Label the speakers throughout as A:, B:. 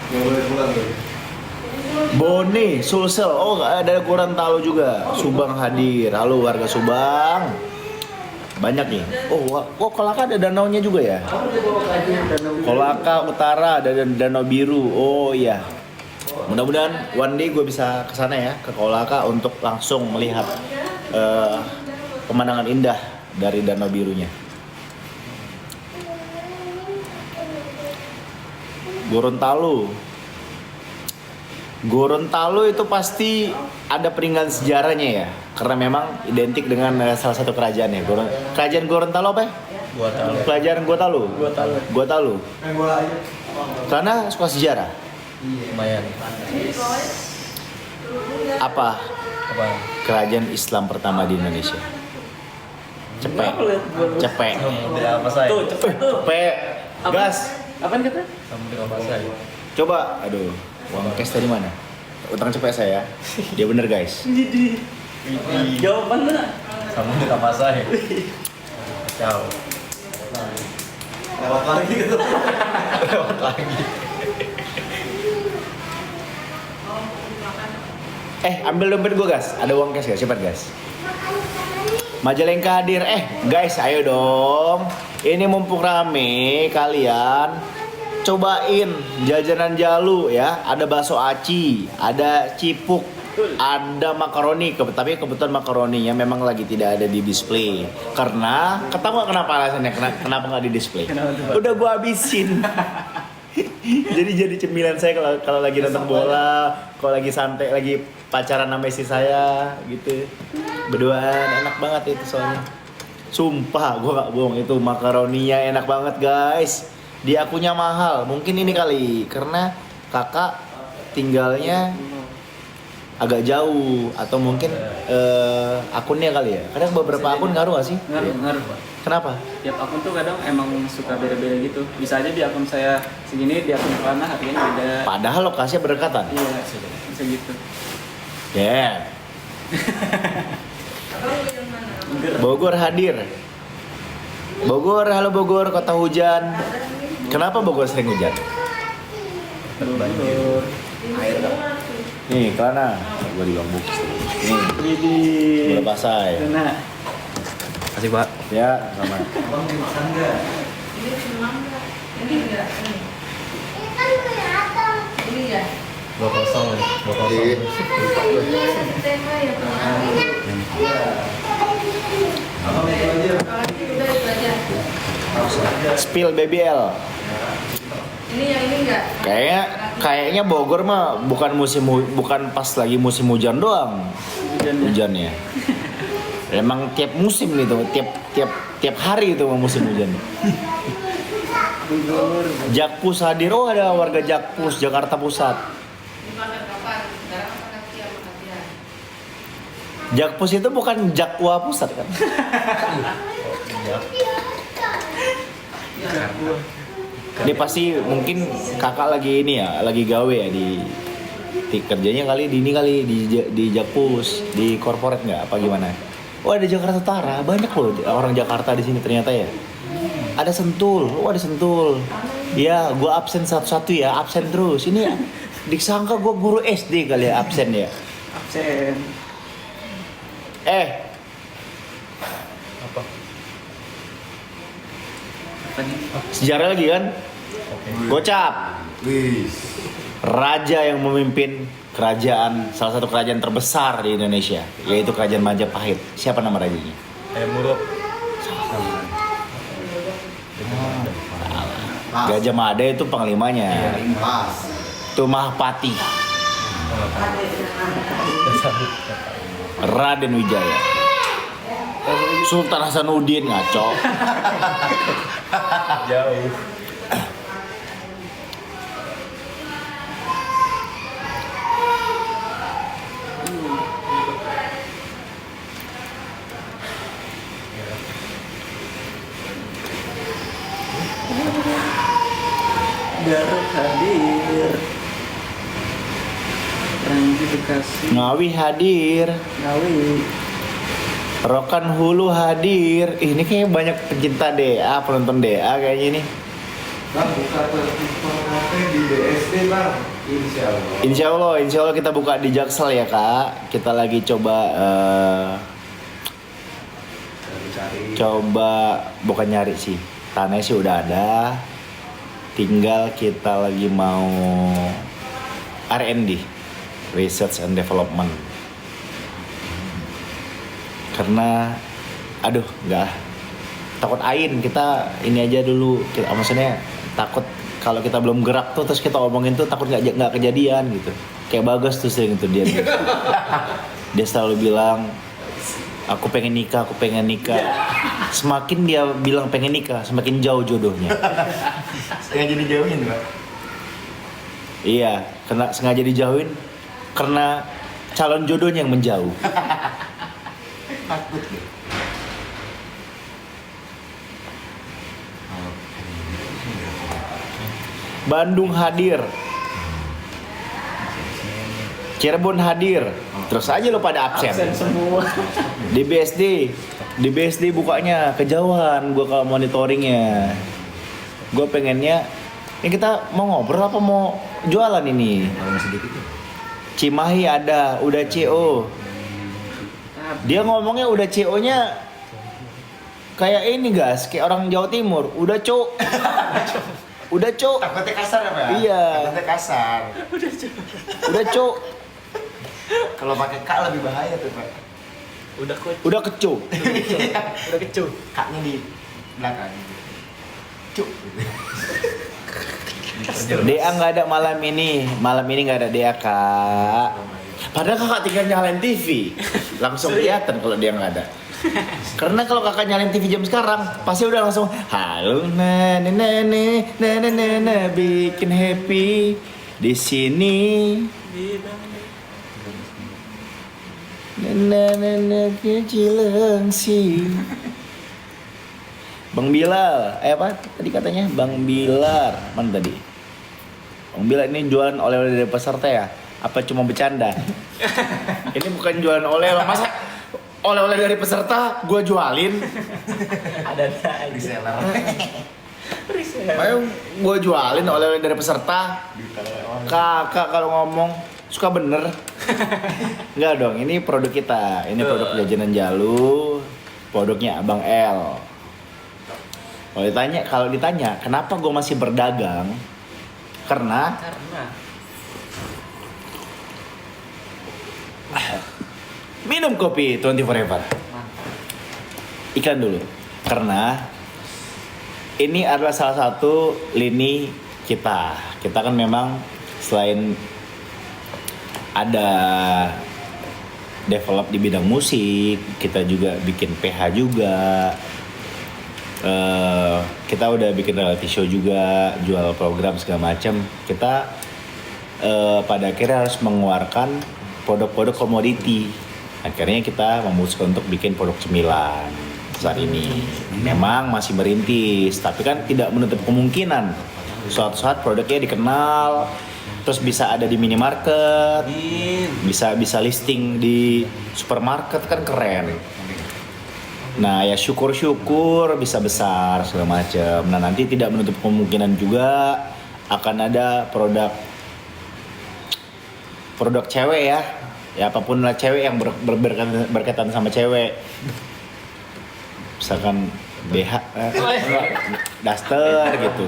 A: Nggak boleh pulang tuh.
B: Boni, Sulsel, oh ada Gorontalo juga. Subang hadir, halo warga Subang. Banyak nih. Oh Kolaka ada danaunya juga ya? Kolaka Utara ada Danau Biru. Oh iya. Mudah-mudahan one day gue bisa ke sana ya, ke Kolaka untuk langsung melihat pemandangan indah dari Danau Birunya. Gorontalo itu pasti ada peninggalan sejarahnya ya, karena memang identik dengan salah satu kerajaan ya. Kerajaan Gorontalo apa ya? Kerajaan Gua Talu. Karena suka sejarah.
C: Lumayan.
B: Apa
C: Apa?
B: kerajaan Islam pertama di Indonesia? Cepet.
C: Samudra apa saya?
D: Tuh, cepet tuh.
B: Cepet. Gas.
D: Apaan kata?
C: Samudra apa saya?
B: Coba. Aduh. Uang cash dari mana? Utang cepet saya. Dia bener guys.
D: Jawaban mana?
C: Samudra apa saya? Ciao.
A: Lewat lagi gitu.
C: Lewat lagi.
B: Ambil dompet gue gas. Ada uang cash gak? Cepat gas. Majalengka hadir. Guys, ayo dong. Ini mumpung rame kalian. Cobain jajanan Jalu ya. Ada bakso aci, ada cipuk, ada makaroni. Tapi kebetulan makaroninya memang lagi tidak ada di display. Karena ketahuan kenapa alasannya? Kenapa nggak di display? Udah gue habisin. jadi cemilan saya kalau lagi nonton bola, kalau lagi santai, lagi pacaran sama istri saya gitu. Berduaan enak banget itu soalnya. Sumpah, gue gak bohong, itu makaroninya enak banget guys. Di akunya mahal, mungkin ini kali karena kakak tinggalnya agak jauh atau mungkin akunnya kali ya. Kadang beberapa akun ngaruh gak sih?
D: Ngaruh, Pak.
B: Kenapa?
D: Tiap akun tuh kadang emang suka beda-beda gitu. Bisa aja di akun saya segini, di akun Fana harganya beda.
B: Padahal lokasinya berdekatan.
D: Iya, bisa gitu.
B: Yeah. Bogor hadir. Bogor, halo Bogor, kota hujan. Kenapa Bogor sering hujan?
D: Bogor.
B: Nih, Kelana. Gue di Bang Bukis. Nih,
D: Widih.
B: bola pasai.
D: Nah,
C: Kasih Pak.
B: Ya, sama.
A: Bang dimakan nggak?
C: Dua kosong.
A: Abang itu aja.
B: Spill BBL.
E: Ini yang ini enggak?
B: Kayaknya Bogor mah bukan pas lagi musim hujan doang hujannya. Emang tiap musim gitu, tiap hari itu musim hujan. Jakpus hadir, oh ada warga Jakpus, Jakarta Pusat.
E: Dimakan kapan? Sekarang makan siang, makan siang.
B: Jakpus itu bukan Jakwa Pusat kan? Ini pasti mungkin kakak lagi ini ya, lagi gawe ya di kerjanya kali di Jakpus, di corporate nggak apa gimana? Oh ada Jakarta Utara, banyak loh orang Jakarta di sini ternyata ya. Ada Sentul, ada Sentul. Ya, gua absen satu-satu ya, absen terus. Ini disangka gua guru SD kali ya absen ya.
D: absen.
C: Apa?
D: Apa nih?
B: Sejarah lagi kan? Gocap.
A: Wih.
B: Raja yang memimpin salah satu kerajaan terbesar di Indonesia, yaitu Kerajaan Majapahit. Siapa nama rajanya?
C: Muruk.
B: Gajah Mada itu panglimanya.
A: Pas.
B: Itu Mahapati. Raden Wijaya. Sultan Hasanuddin ngaco.
C: Jauh.
D: Garut hadir. Ranggi Bekasi.
B: Ngawi hadir.
D: Ngawi.
B: Rokan Hulu hadir. Ini kayaknya banyak pencinta DA, penonton DA kayaknya ini.
A: Bang buka tuh. di BSD bang, insya Allah.
B: Insya Allah kita buka di Jaksel ya kak. Kita lagi coba bukan nyari sih. Tanahnya sih udah ada. Tinggal kita lagi mau R&D, Research and Development. Karena, aduh, enggak. Takut ain, kita ini aja dulu. Maksudnya takut kalau kita belum gerak tuh terus kita omongin tuh takut nggak kejadian gitu. Kayak Bagas tuh sering itu dia. Dia selalu bilang, aku pengen nikah. Semakin dia bilang pengen nikah, semakin jauh jodohnya.
A: Sengaja dijauhin Pak.
B: Iya, sengaja dijauhin karena calon jodohnya yang menjauh.
A: Takut ya.
B: Bandung hadir, Cirebon hadir, terus aja lo pada absen.
D: semua.
B: Di BSD bukanya kejauhan gue kalau monitoringnya. Gue pengennya, ini kita mau ngobrol apa mau jualan ini?
A: Masih dikit ya.
B: Cimahi ada, udah CO. Dia ngomongnya udah CO-nya kayak ini guys, kayak orang Jawa Timur, udah cok. Udah cok.
A: Takutnya kasar apa ya?
B: Iya.
A: Takutnya kasar.
B: Udah cok.
A: Kalau pakai K lebih bahaya tuh Pak.
B: Udah keco.
A: Udah kecuh. K-nya di belakang. Cuk.
B: DA nggak ada malam ini nggak ada DA kak. Padahal kakak tinggal nyalain TV, langsung kelihatan kalau dia nggak ada. Karena kalau kakak nyalain TV jam sekarang, pasti udah langsung halo nene bikin happy di sini. Nene Cilengsi. Bang Bilal, apa tadi katanya? Bang Bilar, mana tadi? Bang Bilal ini jualan oleh-oleh dari peserta ya? Apa cuma bercanda? Ini bukan jualan oleh-oleh, masa oleh-oleh dari peserta gue jualin?
C: Ada
A: Reseller.
B: Ayo gue jualin oleh-oleh dari peserta. Kakak kalau ngomong suka bener. Enggak dong, ini produk kita. Ini produk Jajanan Jalu. Produknya Abang L. Kalau ditanya, kenapa gue masih berdagang? Karena minum kopi 24 Forever. Iklan dulu. Karena ini adalah salah satu lini kita. Kita kan memang selain ada develop di bidang musik, kita juga bikin PH juga. Kita udah bikin reality show juga, jual program segala macam. Kita pada akhirnya harus mengeluarkan produk-produk komoditi. Akhirnya kita memutuskan untuk bikin produk cemilan saat ini. Memang masih merintis, tapi kan tidak menutup kemungkinan suatu saat produknya dikenal, terus bisa ada di minimarket, bisa listing di supermarket, kan keren. Nah ya syukur bisa segala macam. Nah nanti tidak menutup kemungkinan juga akan ada produk cewek ya apapun lah cewek yang berkaitan sama cewek. Misalkan BH, daster gitu,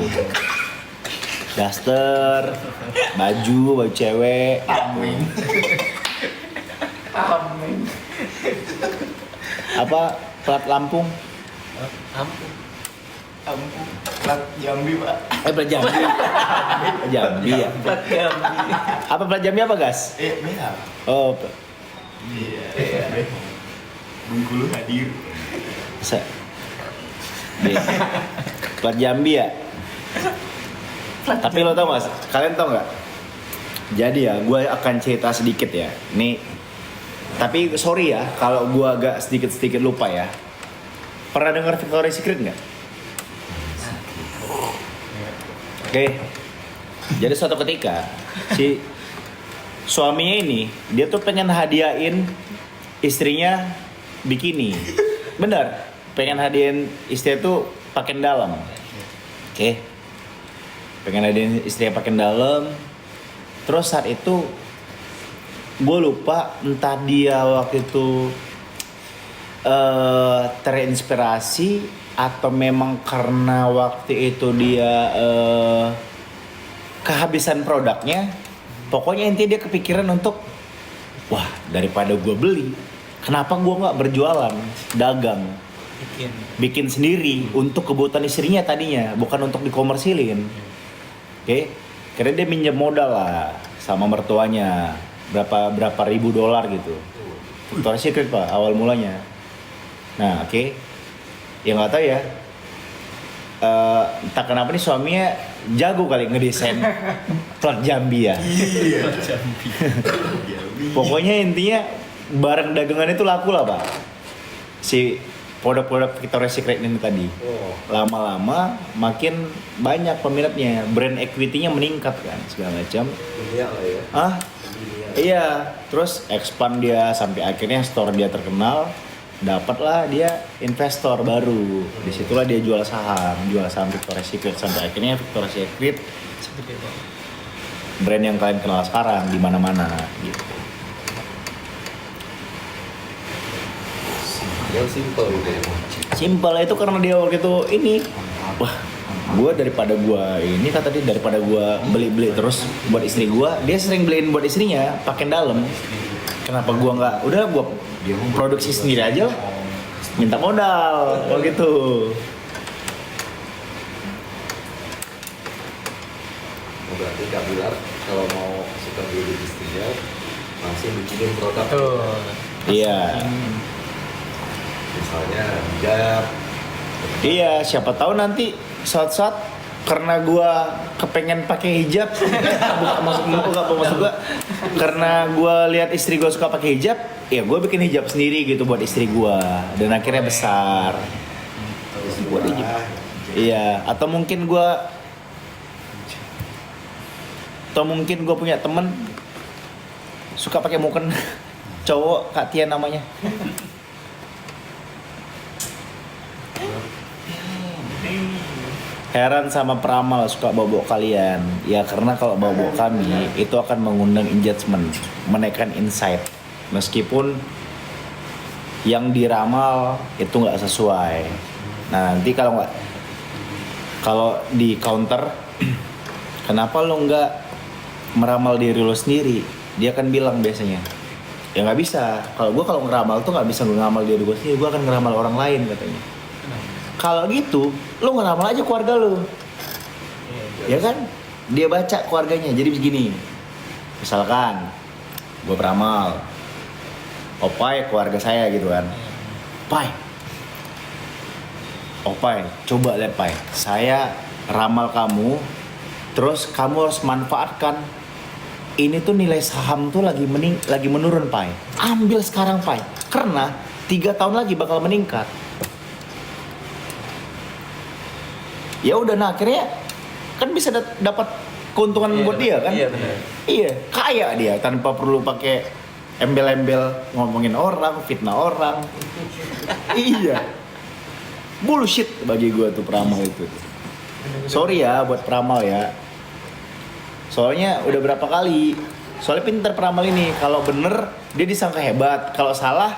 B: baju cewek. Apa plat Lampung?
A: Plat Jambi Pak.
B: Plat Jambi. Jambi ya.
C: Plat Jambi.
B: Apa plat Jambi apa gas?
A: Merah.
B: Oh.
A: Iya. Bengkulu hadir.
B: Bisa. Plat Jambi ya. Tapi lo tau gak? Kalian tau gak? Jadi ya, gue akan cerita sedikit ya. Nih. Tapi sorry ya, kalau gue agak sedikit lupa ya. Pernah dengar Victoria's Secret nggak? Oke. Jadi suatu ketika si suaminya ini dia tuh pengen hadiahin istrinya bikini. Bener, pengen hadiahin istrinya tuh pakaian dalam. Oke. pengen ada istri yang pakai dalam. Terus saat itu gue lupa entah dia waktu itu terinspirasi atau memang karena waktu itu dia kehabisan produknya. Pokoknya intinya dia kepikiran untuk wah, daripada gue beli, kenapa gue nggak berjualan, dagang, bikin sendiri untuk kebutuhan istrinya tadinya, bukan untuk dikomersilin. Oke, karena dia minjem modal lah sama mertuanya berapa ribu dolar gitu. Victoria's Secret pak awal mulanya. Nah oke, ya nggak tahu ya. Entah kenapa nih suaminya jago kali ngedesain plat Jambi ya.
A: Iya.
B: Pokoknya intinya barang dagangan itu laku lah pak. Si produk-produk Victoria's Secret ini tadi. Lama-lama makin banyak peminatnya, brand equity-nya meningkat kan segala macam.
C: Iya lah ya.
B: Iya, terus expand dia sampai akhirnya store dia terkenal. Dapatlah dia investor baru. Disitulah dia jual saham Victoria's Secret sampai akhirnya Victoria's Secret brand yang kalian kenal sekarang di mana-mana gitu.
C: Yang simple gitu ya.
B: Simpel itu karena dia waktu itu ini, wah, daripada gue beli terus buat istri gue, dia sering beliin buat istrinya pakai dalam. Kenapa gue nggak? Udah gue produksi sendiri aja, minta modal, gitu.
C: Berarti Kak Bilar kalau mau suka beli istrinya langsung bikinin produk.
B: Iya.
C: Misalnya hijab.
B: Iya, siapa tahu nanti saat-saat karena gua kepengen pakai hijab, maksud gua karena gua lihat istri gua suka pakai hijab, ya gua bikin hijab sendiri gitu buat istri gua dan akhirnya besar. Buat hijab. Iya, atau mungkin gua punya temen suka pakai muken cowok, Kak Tia namanya. Heran sama peramal suka bawa kalian. Ya karena kalau bawa kami itu akan mengundang engagement, menaikkan insight. Meskipun yang diramal itu nggak sesuai. Nah nanti kalau di counter, kenapa lo nggak meramal diri lo sendiri? Dia akan bilang biasanya, ya nggak bisa. Kalau ngeramal tuh nggak bisa ngeramal diri gue sendiri, gue akan ngeramal orang lain katanya. Kalau gitu, lo ngeramal aja keluarga lo. Ya kan? Dia baca keluarganya. Jadi begini. Misalkan gue beramal, Opai keluarga saya gitu kan. Opai, coba lihat Pai. Saya ramal kamu, terus kamu harus manfaatkan. Ini tuh nilai saham tuh lagi menurun Pai. Ambil sekarang Pai. Karena 3 tahun lagi bakal meningkat. Ya udah, nah akhirnya kan bisa dapat keuntungan buat dia kan?
D: Iya benar.
B: Iya, kaya dia tanpa perlu pakai embel-embel ngomongin orang, fitnah orang. Iya. Bullshit bagi gua tuh peramal itu. Sorry ya buat peramal ya. Soalnya udah berapa kali. Soalnya pintar peramal ini. Kalau bener dia disangka hebat. Kalau salah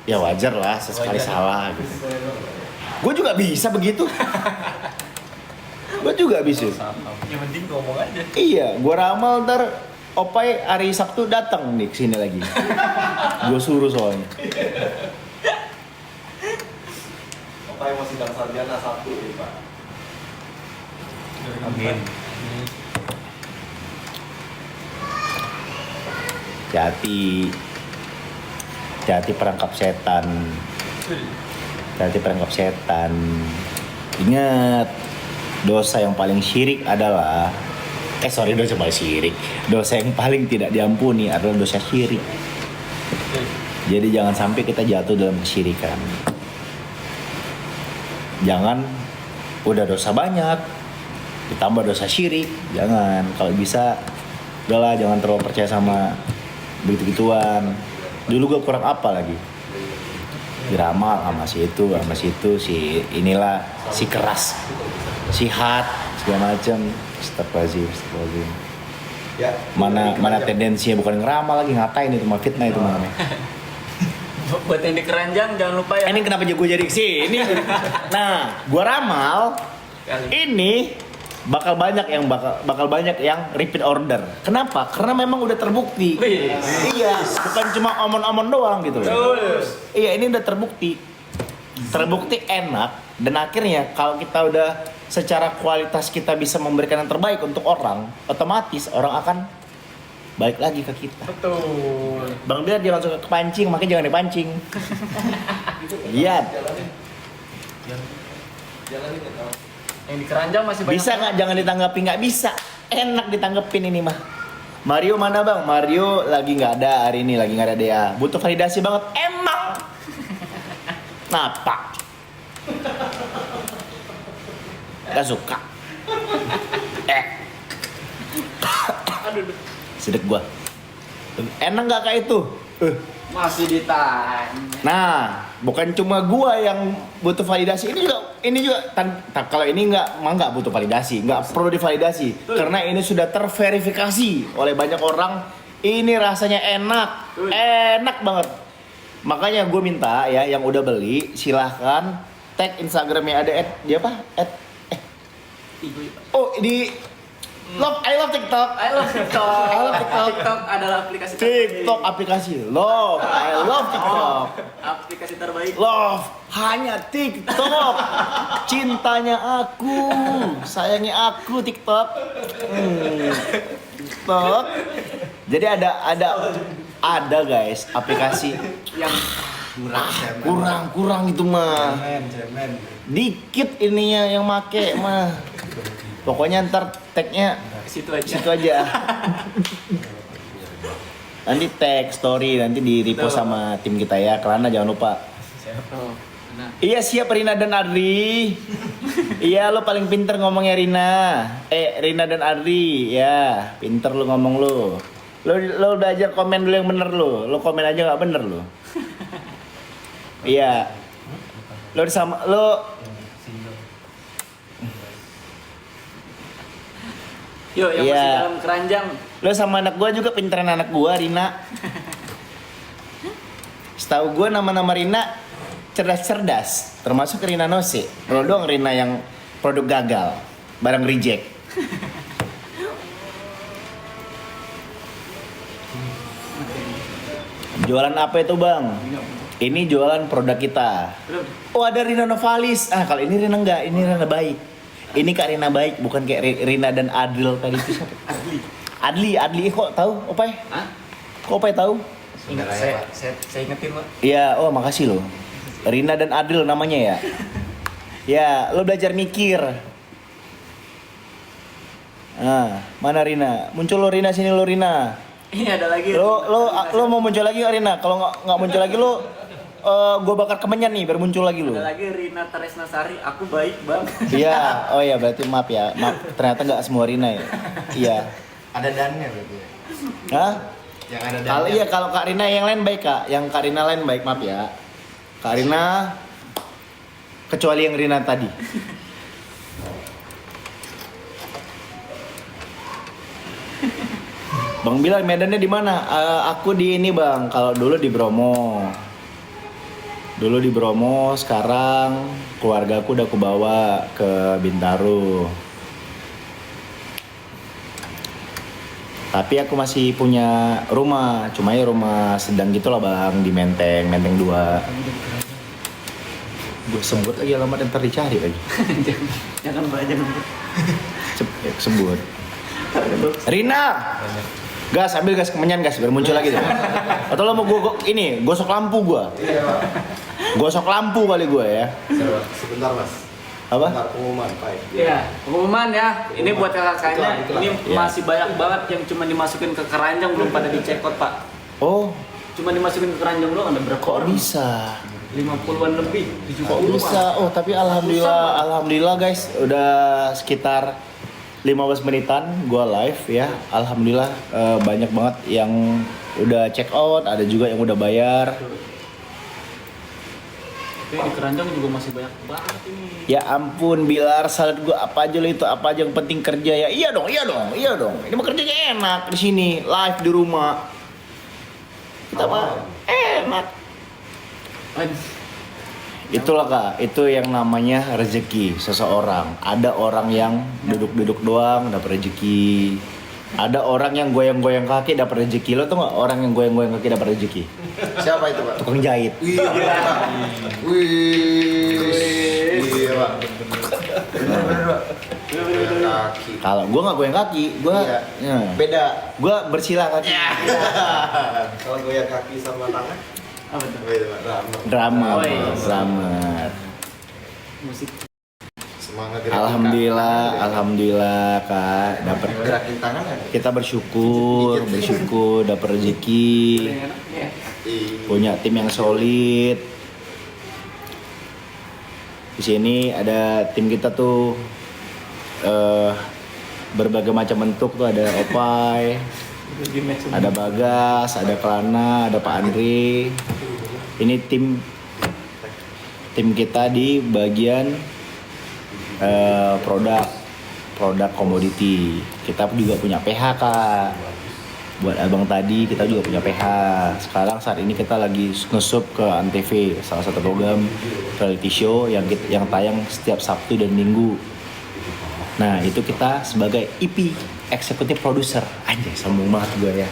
B: ya wajar lah sesekali salah gitu. Gue juga bisa begitu. Gue juga bisa.
C: Yang penting ngomong aja.
B: Iya, gue ramal ntar Opai hari Sabtu datang nih kesini lagi. Gue suruh soalnya.
C: Opai mau sidang sarjana Sabtu nih Pak.
A: Amin.
B: Hati perangkap setan. Perangkap setan. Ingat, dosa yang paling syirik adalah dosa yang paling tidak diampuni adalah dosa syirik. Jadi jangan sampai kita jatuh dalam kesyirikan. Jangan udah dosa banyak ditambah dosa syirik, jangan. Kalau bisa udahlah, jangan terlalu percaya sama begitu-gituan. Dulu gue kurang apa lagi, diramal sama si itu, si inilah, si keras, si segala macam. Astagfirullahaladzim.
C: Ya.
B: Mana tendensinya bukan ngeramal lagi, ngatain itu mah fitnah itu mah.
D: Buat yang di keranjang jangan lupa ya.
B: Ini kenapa gue jadi kesini? Nah, gue ramal ini bakal banyak yang repeat order. Kenapa? Karena memang udah terbukti.
D: Wih.
B: Iya, bukan cuma omon-omon doang gitu loh. Iya, ini udah terbukti. Terbukti enak, dan akhirnya kalau kita udah secara kualitas kita bisa memberikan yang terbaik untuk orang, otomatis orang akan balik lagi ke kita.
D: Betul.
B: Bang Bilar dia langsung kepancing, makanya jangan dipancing. Iya.
D: Yang di keranjang masih banyak.
B: Bisa nggak? Jangan ditanggapi, nggak bisa. Enak ditanggepin ini mah. Mario mana bang? Mario lagi nggak ada hari ini, lagi nggak ada DA. Butuh validasi banget. Emang. Napa? Gak suka. Sedek gua. Enak nggak kayak itu?
D: Masih ditanya.
B: Nah, bukan cuma gua yang butuh validasi. Ini juga kalau ini nggak butuh validasi, nggak perlu divalidasi. Karena ini sudah terverifikasi oleh banyak orang. Ini rasanya enak, enak banget. Makanya gue minta ya yang udah beli silahkan tag Instagramnya ada oh di I love TikTok.
D: I love TikTok.
B: I love TikTok.
D: TikTok adalah aplikasi
B: TikTok aplikasi love, I love TikTok.
D: Aplikasi terbaik.
B: Love hanya TikTok. Cintanya aku, sayangnya aku TikTok. TikTok. Jadi ada guys aplikasi
D: Yang
B: kurang itu mah.
A: Cemen.
B: Dikit ininya yang make mah. Pokoknya ntar tagnya
D: situ aja.
B: situ aja. Nanti tag story, nanti di repost sama tim kita ya. Kelana jangan lupa.
D: Oh, nah.
B: Iya siap Rina dan Adri. Iya lo paling pinter ngomongnya Rina. Rina dan Adri ya. Pinter lo ngomong lo. Lo udah ajar komen dulu yang bener lo. Lo komen aja nggak bener lo. Iya. Lo sama lo.
D: Yuk, yang
B: Iya.
D: masih dalam keranjang.
B: Lo sama anak gua juga pinteran anak gua Rina. Setahu gua nama-nama Rina cerdas-cerdas, termasuk Rina Nose. Lo doang Rina yang produk gagal, barang reject. Jualan apa itu bang? Ini jualan produk kita. Oh ada Rina Novalis. Kalau ini Rina enggak, ini Rina baik. Ini Kak Rina baik, bukan kayak Rina dan Adil tadi itu siapa? Adli kok tahu Opai?
D: Hah?
B: Kok Opai tahu?
D: Ingat saya ingetin lo.
B: Iya, oh makasih loh. Rina dan Adil namanya ya. Ya, lo belajar mikir. Nah, mana Rina? Muncul lo Rina, sini lo Rina.
D: Ini ada lagi.
B: Lo mau muncul lagi nggak Rina? Kalau nggak muncul lagi lo, gue bakar kemenyan nih biar muncul lagi lo.
D: Ada lagi Rina Taresnasari, aku baik bang.
B: Iya, oh ya berarti maaf ya, maaf ternyata nggak semua Rina ya. Iya.
A: Ada dannya berarti ya.
B: Hah?
A: Yang ada
B: Kalau
A: dannya.
B: iya kalau Kak Rina yang lain baik Kak, yang Kak Rina lain baik maaf ya. Kak Rina kecuali yang Rina tadi. Bang bilang medannya di mana? Aku di ini bang. Kalau dulu di Bromo. Dulu di Bromo, sekarang keluargaku udah aku bawa ke Bintaro. Tapi aku masih punya rumah, cuma ya rumah sedang gitu lah bang, di Menteng 2. Gue sebut lagi alamat ntar dicari lagi.
D: Jangan mbak, jangan.
B: Sebut. Rina! Gas, ambil gas kemenyan gas, biar muncul lagi deh. Atau lo mau ini, gosok lampu gua. Gosok lampu kali gua ya.
C: Sebentar mas.
B: Apa?
C: Sebentar pengumuman Pak.
D: Iya, pengumuman ya. Ini buat kakaknya.
C: Iklan.
D: Ini
B: Iya.
D: masih banyak banget yang cuma dimasukin ke keranjang, belum pada dicekot pak.
B: Oh,
D: Cuma dimasukin ke keranjang doang, ada berapa
B: kok
D: orang?
B: bisa?
D: 50-an lebih, 70
B: Kok bisa? Oh, tapi alhamdulillah guys, udah sekitar 15 menitan gua live ya. Alhamdulillah banyak banget yang udah check out, ada juga yang udah bayar.
D: Tapi di keranjang juga masih banyak banget ini.
B: Ya ampun Bilar, salad gua apa aja lo itu, apa aja yang penting kerja ya. Iya dong. Ini mah kerjanya enak di sini, live di rumah. Kita mah enak. Itulah Kak, itu yang namanya rezeki seseorang. Ada orang yang duduk-duduk doang dapat rezeki. Ada orang yang goyang-goyang kaki dapat rezeki. Lo tuh nggak orang yang goyang-goyang kaki dapat rezeki?
A: Siapa itu, Pak?
B: Tukang jahit.
A: Iya, Pak. Iya, Pak. Bener, Pak. Kaki.
B: Kalau gua nggak goyang kaki, gua
A: Iya.
B: ya,
A: Beda.
B: gua bersila kaki.
C: Kalau goyang kaki sama tangan,
D: Apa tuh?
C: beda Pak.
B: Drama,
D: Oh, iya.
B: drama.
D: Musik.
C: Semangat gerakin
B: Alhamdulillah Kak, dapat.
A: Gerakin tangan kan?
B: Kita bersyukur dapat rezeki,
D: Enak ya.
B: punya tim yang solid. Di sini ada tim kita tuh berbagai macam bentuk tuh, ada Opai, ada Bagas, ada Kelana, ada Pak Andri. Ini tim kita di bagian produk komoditi. Kita juga punya PH Kak. Buat abang tadi kita juga punya PH. Sekarang saat ini kita lagi nge-sub ke Antv, salah satu program reality show yang tayang setiap Sabtu dan Minggu. Nah itu kita sebagai EP, Executive Producer. Anjay sombong banget gue ya.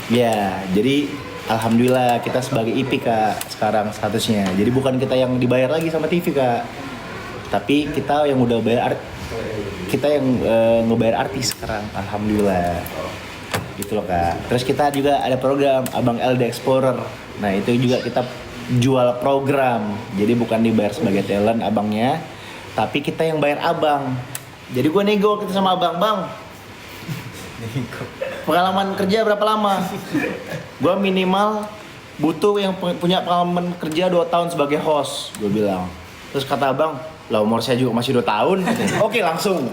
B: Ya jadi alhamdulillah kita sebagai EP Kak sekarang statusnya. Jadi bukan kita yang dibayar lagi sama TV Kak, tapi kita yang udah bayar kita yang ngebayar artis sekarang, alhamdulillah. Gitu loh Kak. Terus kita juga ada program Abang LD Explorer. Nah itu juga kita jual program. Jadi bukan dibayar sebagai talent abangnya, tapi kita yang bayar abang. Jadi gue nego kita sama abang, bang. Pengalaman kerja berapa lama? Gue minimal butuh yang punya pengalaman kerja 2 tahun sebagai host, gue bilang. Terus kata abang, lah umur saya juga masih 2 tahun. Oke langsung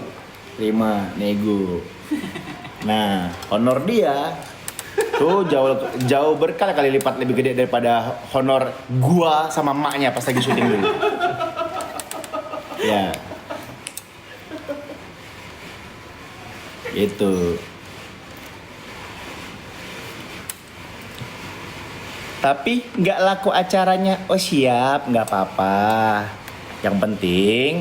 B: terima, nego. Nah honor dia tuh jauh berkali-kali lipat lebih gede daripada honor gua sama emaknya pas lagi syuting dulu. Ya itu. Tapi nggak laku acaranya. Oh siap, nggak apa-apa. Yang penting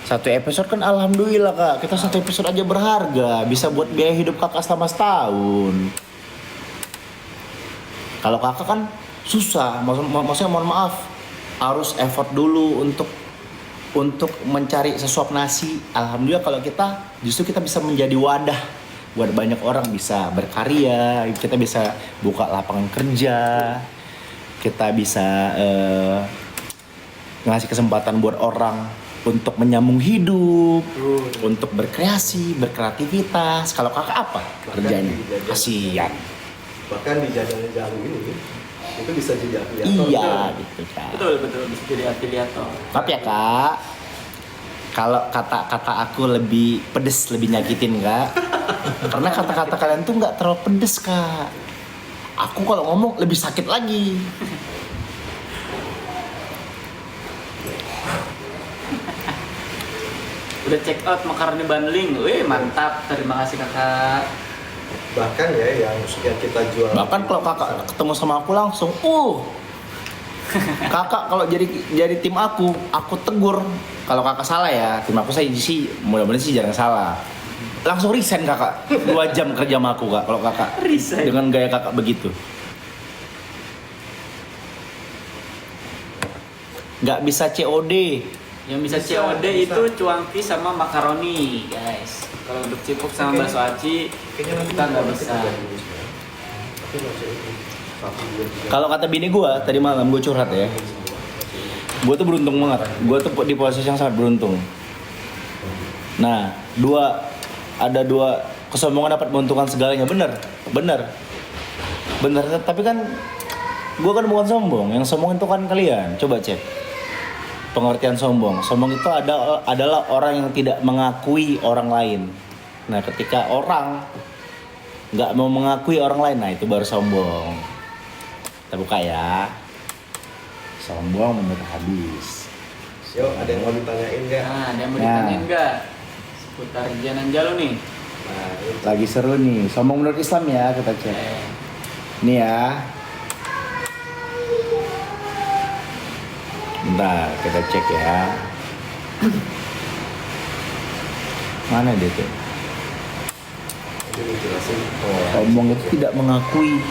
B: satu episode kan alhamdulillah Kak. Kita satu episode aja berharga, bisa buat biaya hidup Kakak selama setahun. Kalau Kakak kan susah, maksudnya mohon maaf, harus effort dulu untuk mencari sesuap nasi. Alhamdulillah kalau kita justru kita bisa menjadi wadah buat banyak orang bisa berkarya, kita bisa buka lapangan kerja, kita bisa ngasih kesempatan buat orang untuk menyambung hidup, untuk berkreasi, berkreativitas. Kalau Kakak apa kerjanya? Kasian.
C: Bahkan di jalan-jalan ini itu bisa jadi afiliator.
B: Iya gitu Kak.
D: Betul bisa jadi afiliator.
B: Maaf ya Kak, kalau kata-kata aku lebih pedes, lebih nyakitin Kak. Karena kata-kata kalian tuh nggak terlalu pedes Kak. Aku kalau ngomong lebih sakit lagi.
D: Udah check out makaroni bundling. Wih mantap, terima kasih kakak.
C: Bahkan ya yang kita jual.
B: Bahkan kalau Kakak ketemu sama aku langsung, Kakak kalau jadi tim aku tegur. Kalau Kakak salah ya, tim aku saya sih mudah-mudahan sih jarang salah. Langsung resign Kakak. 2 jam kerja sama aku Kak, kalau Kakak
D: Resign?
B: dengan gaya Kakak begitu. Nggak bisa COD.
D: Yang bisa COD itu cuangki sama makaroni guys. Kalau untuk cipuk sama bakso aci kita nggak bisa.
B: Kalau kata bini gue tadi malam, gue curhat ya, gue tuh beruntung banget. Gue tuh di posisi yang sangat beruntung. Nah, ada dua kesombongan dapat menguntungkan segalanya. Bener. Tapi kan gue kan bukan sombong. Yang sombong itu kan kalian. Coba cek pengertian sombong. Sombong itu adalah orang yang tidak mengakui orang lain. Nah, ketika orang nggak mau mengakui orang lain, nah itu baru sombong. Kita buka ya. Sombong menurut hadis.
C: Yo, ada yang mau ditanyain nggak?
D: Nah, ada yang mau
B: Nah.
D: ditanyain nggak? Seputar jalan jalu nih.
C: Nah, itu.
B: Lagi seru nih. Sombong menurut Islam ya kita cek. Nih ya. Bentar, kita cek ya. Mana dia tuh?
C: Jadi dijelasin. Oh,
B: Sombong itu tidak mengakui.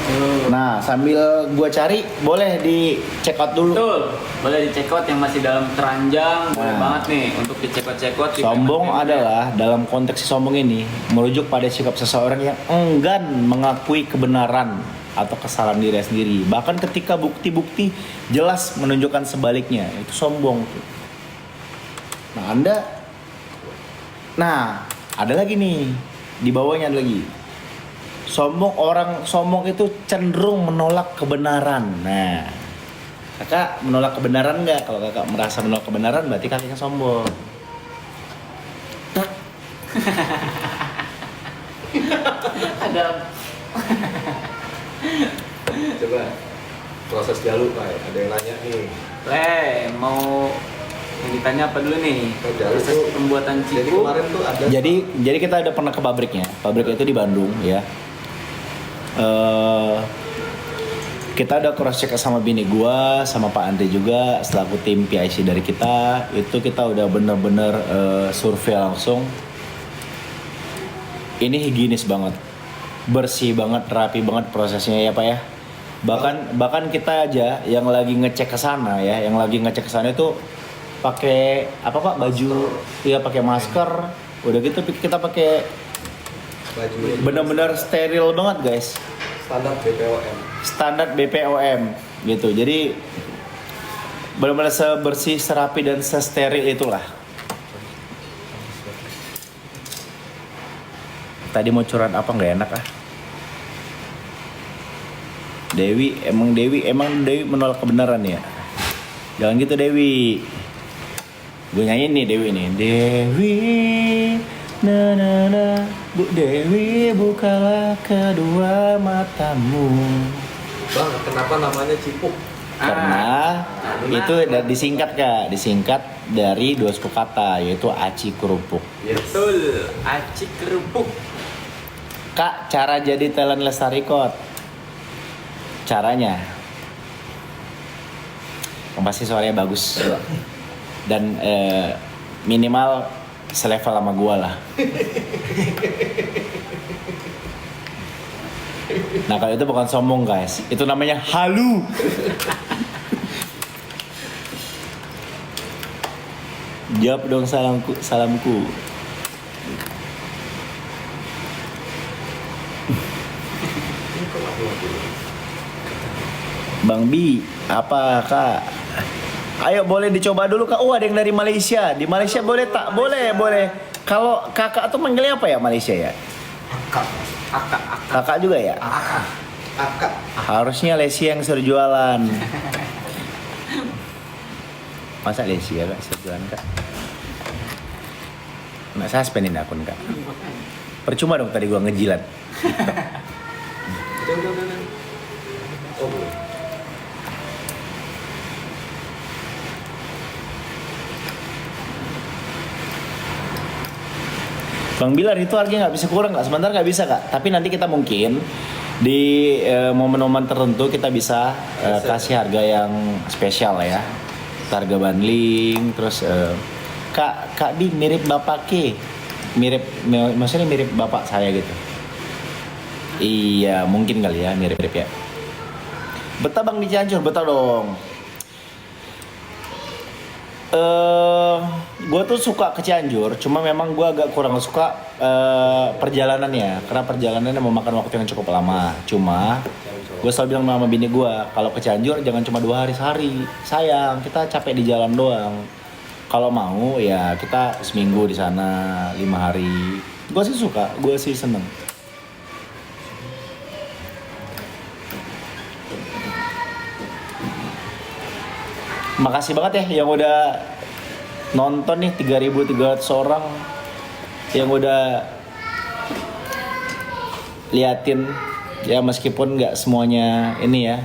D: Tuh.
B: Nah, sambil gua cari, boleh di check out dulu.
D: Betul. Boleh dicek out yang masih dalam keranjang, boleh
B: Nah.
D: banget nih untuk dicek out.
B: Sombong adalah dalam konteks si sombong ini merujuk pada sikap seseorang yang enggan mengakui kebenaran atau kesalahan diri sendiri. Bahkan ketika bukti-bukti jelas menunjukkan sebaliknya, itu sombong tuh. Nah, ada lagi nih. Di bawahnya ada lagi. Orang sombong itu cenderung menolak kebenaran. Nah, kakak menolak kebenaran nggak? Kalau kakak merasa menolak kebenaran, berarti kakaknya sombong.
D: Ada
C: coba proses jalur Pak. Ada yang nanya nih.
D: mau yang ditanya apa dulu nih?
C: Jalur
D: Proses
C: tuh.
D: pembuatan
C: Jadi
D: cipu.
C: kemarin tuh ada.
B: Jadi kita udah pernah ke pabriknya. Pabrik itu di Bandung ya. Kita udah cross check sama bini gua, sama Pak Andre juga selaku tim PIC dari kita. Itu kita udah bener-bener survei langsung. Ini higienis banget, bersih banget, rapi banget prosesnya ya Pak ya. Bahkan kita aja yang lagi ngecek ke sana ya, yang lagi ngecek ke sana itu pakai apa Pak, baju, ya pakai masker. Udah gitu kita pakai
C: baju
B: benar-benar steril banget guys,
C: standar BPOM.
B: standar BPOM gitu. Jadi benar-benar sebersih, serapi dan sesteril itulah. Tadi mau curhat apa nggak enak ah? Dewi menolak kebenaran ya. Jangan gitu Dewi. Gue nyanyiin nih Dewi nih. Dewi, na na na, Bu Dewi bukalah kedua matamu.
C: Bang, kenapa namanya Cipuk?
B: Karena itu disingkat Kak, disingkat dari dua suku kata yaitu aci kerupuk.
C: Yes.
D: Betul, aci kerupuk.
B: Kak, cara jadi talent Lestarikot. Caranya yang pasti suaranya bagus dan minimal selevel sama gua lah. Nah kalau itu bukan sombong guys, itu namanya halu. Jawab dong salamku. Bang Bi, apa Kak? Ayo boleh dicoba dulu Kak. Oh ada yang dari Malaysia. Di Malaysia boleh tak? Boleh. Kalau kakak tuh manggilnya apa ya Malaysia ya? Kakak juga ya?
C: Akak.
B: Harusnya Lesia yang suruh jualan. Masa Lesia Kak suruh jualan Kak? Nggak saya spendin akun Kak. Percuma dong tadi gua ngejilat.
C: Udah. Oh, belum.
B: Bang Bilar itu harganya nggak bisa kurang Kak, sebentar nggak bisa Kak. Tapi nanti kita mungkin di momen-momen tertentu kita bisa kasih harga yang spesial lah ya. Harga bundling, terus Kak Di mirip Bapak K, maksudnya mirip bapak saya gitu. Iya mungkin kali ya mirip ya. Betah Bang di Cianjur, betah dong. Gue tuh suka ke Cianjur, cuma memang gue agak kurang suka perjalanannya, karena perjalanannya memakan waktu yang cukup lama. Cuma gue selalu bilang sama bini gue, kalau ke Cianjur jangan cuma 2 hari sehari, sayang kita capek di jalan doang. Kalau mau ya kita seminggu di sana 5 hari. Gue sih suka, gue sih seneng. Makasih banget ya yang udah nonton nih 3.300 orang yang udah liatin ya, meskipun nggak semuanya ini ya,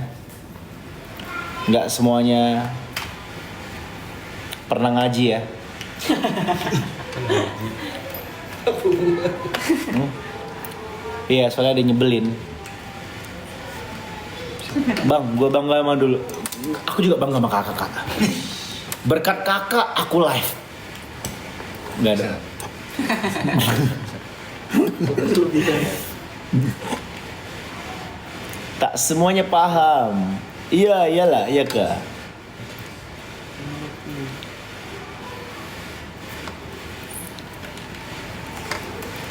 B: nggak semuanya pernah ngaji ya. Iya, soalnya ada nyebelin. Bang, gue bangga sama dulu. Aku juga bangga sama kakak. Berkat kakak, aku live. Gak ada. Tak semuanya paham. Iya, iyalah, iya kak.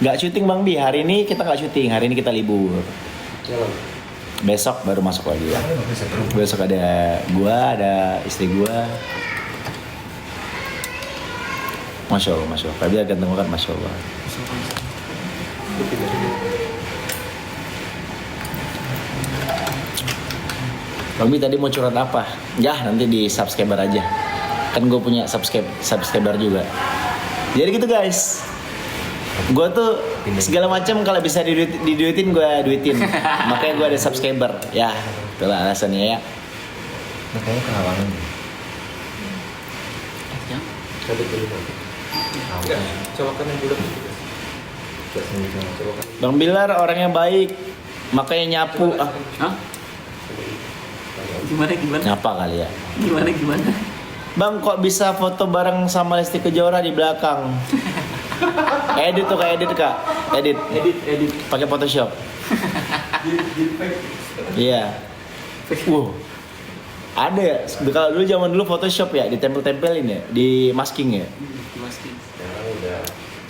B: Gak syuting Bang Bi, hari ini kita gak syuting, hari ini kita libur. Besok baru masuk lagi ya. Besok ada gua, ada istri gua. Masya Allah, Masya Allah. Tapi ganteng banget, Masya Allah. Bang Bi tadi mau curhat apa? Ya nanti di subscriber aja. Kan gue punya subscriber juga. Jadi gitu guys. Gue tuh segala macam kalau bisa diduitin gue duitin. Makanya gue ada subscriber. Ya, itulah alasannya ya.
A: Makanya kehalangan.
C: Cabut dulu nanti. Colokan yang bulat.
B: Bang Bilar orangnya baik, makanya nyapu.
D: Hah? Gimana?
B: Nyapa kali ya.
D: Gimana?
B: Bang kok bisa foto bareng sama Lesti Kejora di belakang? Edit tuh kak, edit. Pakai Photoshop. Iya. Ada ya. Kalau dulu zaman dulu Photoshop ya, ditempel-tempelin ya, di masking ya.
D: Masking.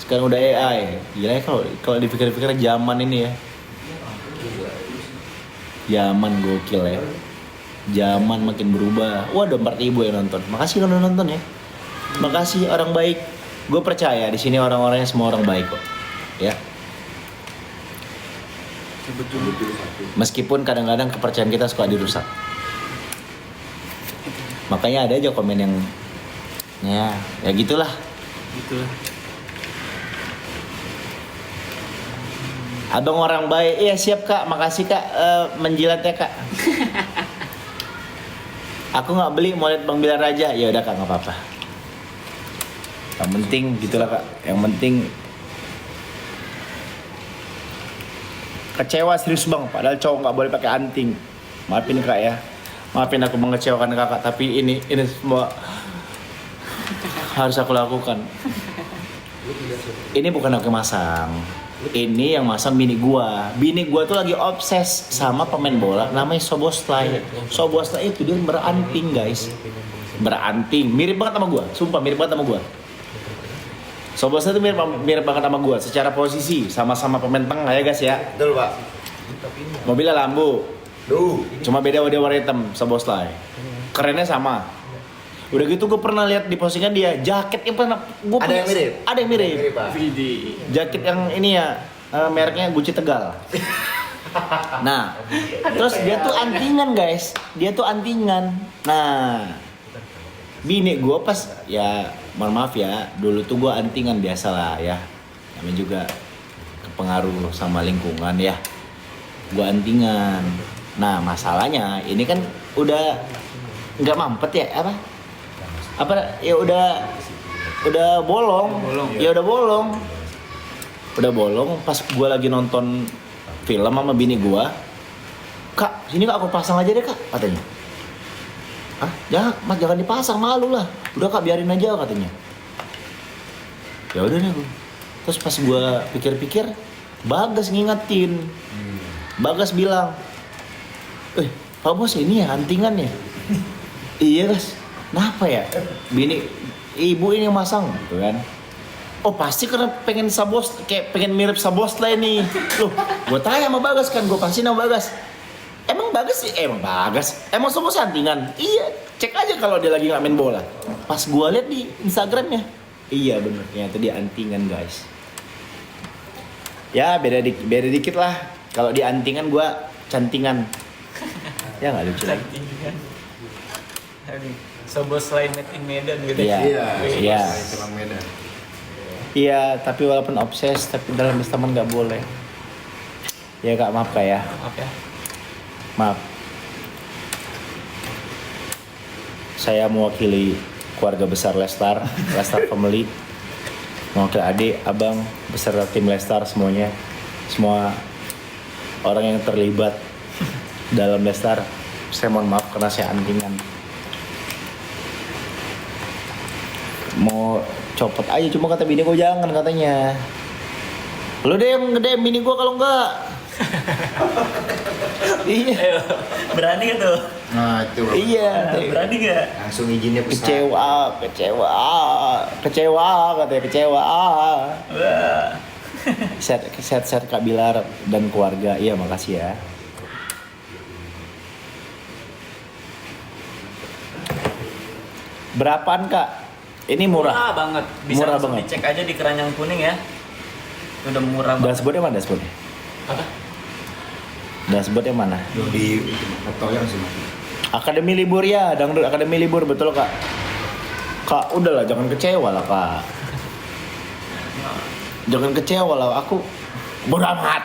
C: Sekarang
B: Sekarang
C: udah
B: udah AI. Gila ya kalau dipikir-pikir zaman ini ya. Zaman gokil ya. Zaman makin berubah. Wah, ada 4.000 yang nonton. Makasih kalau nonton ya. Makasih orang baik. Gue percaya di sini orang-orangnya semua orang baik kok. Ya. Meskipun kadang-kadang kepercayaan kita suka dirusak. Makanya ada aja komen yang ya gitulah. Abang orang baik. Iya siap kak, makasih kak menjilatnya kak. Aku nggak beli, mau lihat Bang Bilar aja. Ya udah kak, nggak apa-apa. Yang penting gitulah kak. Yang penting kecewa serius bang. Padahal cowok nggak boleh pakai anting. Maafin kak ya. Maafin aku mengecewakan kakak. Tapi ini semua harus aku lakukan. Ini bukan aku masang. Ini yang masang bini gua. Bini gua tuh lagi obses sama pemain bola namanya Soboslai. Soboslai itu dia beranting, guys. Beranting. Mirip banget sama gua. Sumpah mirip banget sama gua. Soboslai itu mirip banget sama gua secara posisi, sama-sama pemain tengah ya, guys ya.
A: Betul, Pak.
B: Mobilnya Lambo.
A: Duh.
B: Cuma beda warna hitam, Soboslai. Kerennya sama. Udah gitu gue pernah lihat di postingan dia, jaketnya pernah gue
A: Ada yang mirip?
B: Ada yang mirip.
A: Mirip, Pak.
B: Jaket yang ini ya, mereknya Gucci Tegal. Nah, terus dia tuh antingan guys, dia tuh antingan. Nah, bini gue pas ya, mohon maaf ya, dulu tuh gue antingan biasa lah ya, namanya juga kepengaruh sama lingkungan ya, gue antingan. Nah masalahnya ini kan udah nggak mampet ya apa ya udah bolong. Ya udah bolong pas gue lagi nonton film sama bini gue, kak sini kak aku pasang aja deh kak katanya. Ah jangan mas, jangan dipasang, malu lah, udah kak biarin aja katanya. Ya udah deh. Terus pas gue pikir-pikir, Bagas ngingetin. Bagas bilang, Pak Bos ini ya antingannya. Iya guys, kenapa ya? Bini ibu ini yang masang gitu kan. Oh pasti karena pengen pengen mirip Soboslai nih. Loh, gue tanya sama Bagas kan, gue pasti sama Bagas. Emang Bagas? Emang Soboslai antingan? Iya, cek aja kalau dia lagi nggak main bola. Pas gue lihat di Instagramnya, iya bener, ternyata dia antingan guys. Ya beda dikit lah. Kalau di antingan gue cantingan. Ya nggak lucu.
D: Cantingan. Soboslai made in Medan gitu.
B: Iya.
A: Tulang Medan.
B: Iya, tapi walaupun obses, tapi dalam teman nggak boleh. Ya kak, maaf kak ya.
D: Maaf ya.
B: Maaf. Saya mewakili keluarga besar Lestar Family. Mewakili adik, abang, beserta tim Lestar semuanya. Semua orang yang terlibat dalam Lestar. Saya mohon maaf karena saya antingan. Mau copot aja, cuma kata bini gue jangan katanya. Lu deh yang gede bini gue kalau enggak. Iya.
D: Ayo, berani gak tuh?
A: Nah itu.
B: Iya.
D: Berani gak?
A: Langsung izinnya besar.
B: Kecewa katanya kecewa.
D: Wah.
B: Set Kak Bilar dan keluarga. Iya, makasih ya. Berapaan Kak? Ini murah.
D: Murah banget. Bisa
B: Murah
D: langsung
B: banget.
D: dicek aja di keranjang kuning ya. Udah murah banget.
B: Dashboardnya mana dashboardnya?
D: Apa?
B: Dashboardnya mana?
A: Di foto yang sih.
B: Akademi libur ya, dangdut akademi libur betul Kak. Kak, udahlah jangan kecewa lah Kak. Jangan kecewa lah, aku bodo amat.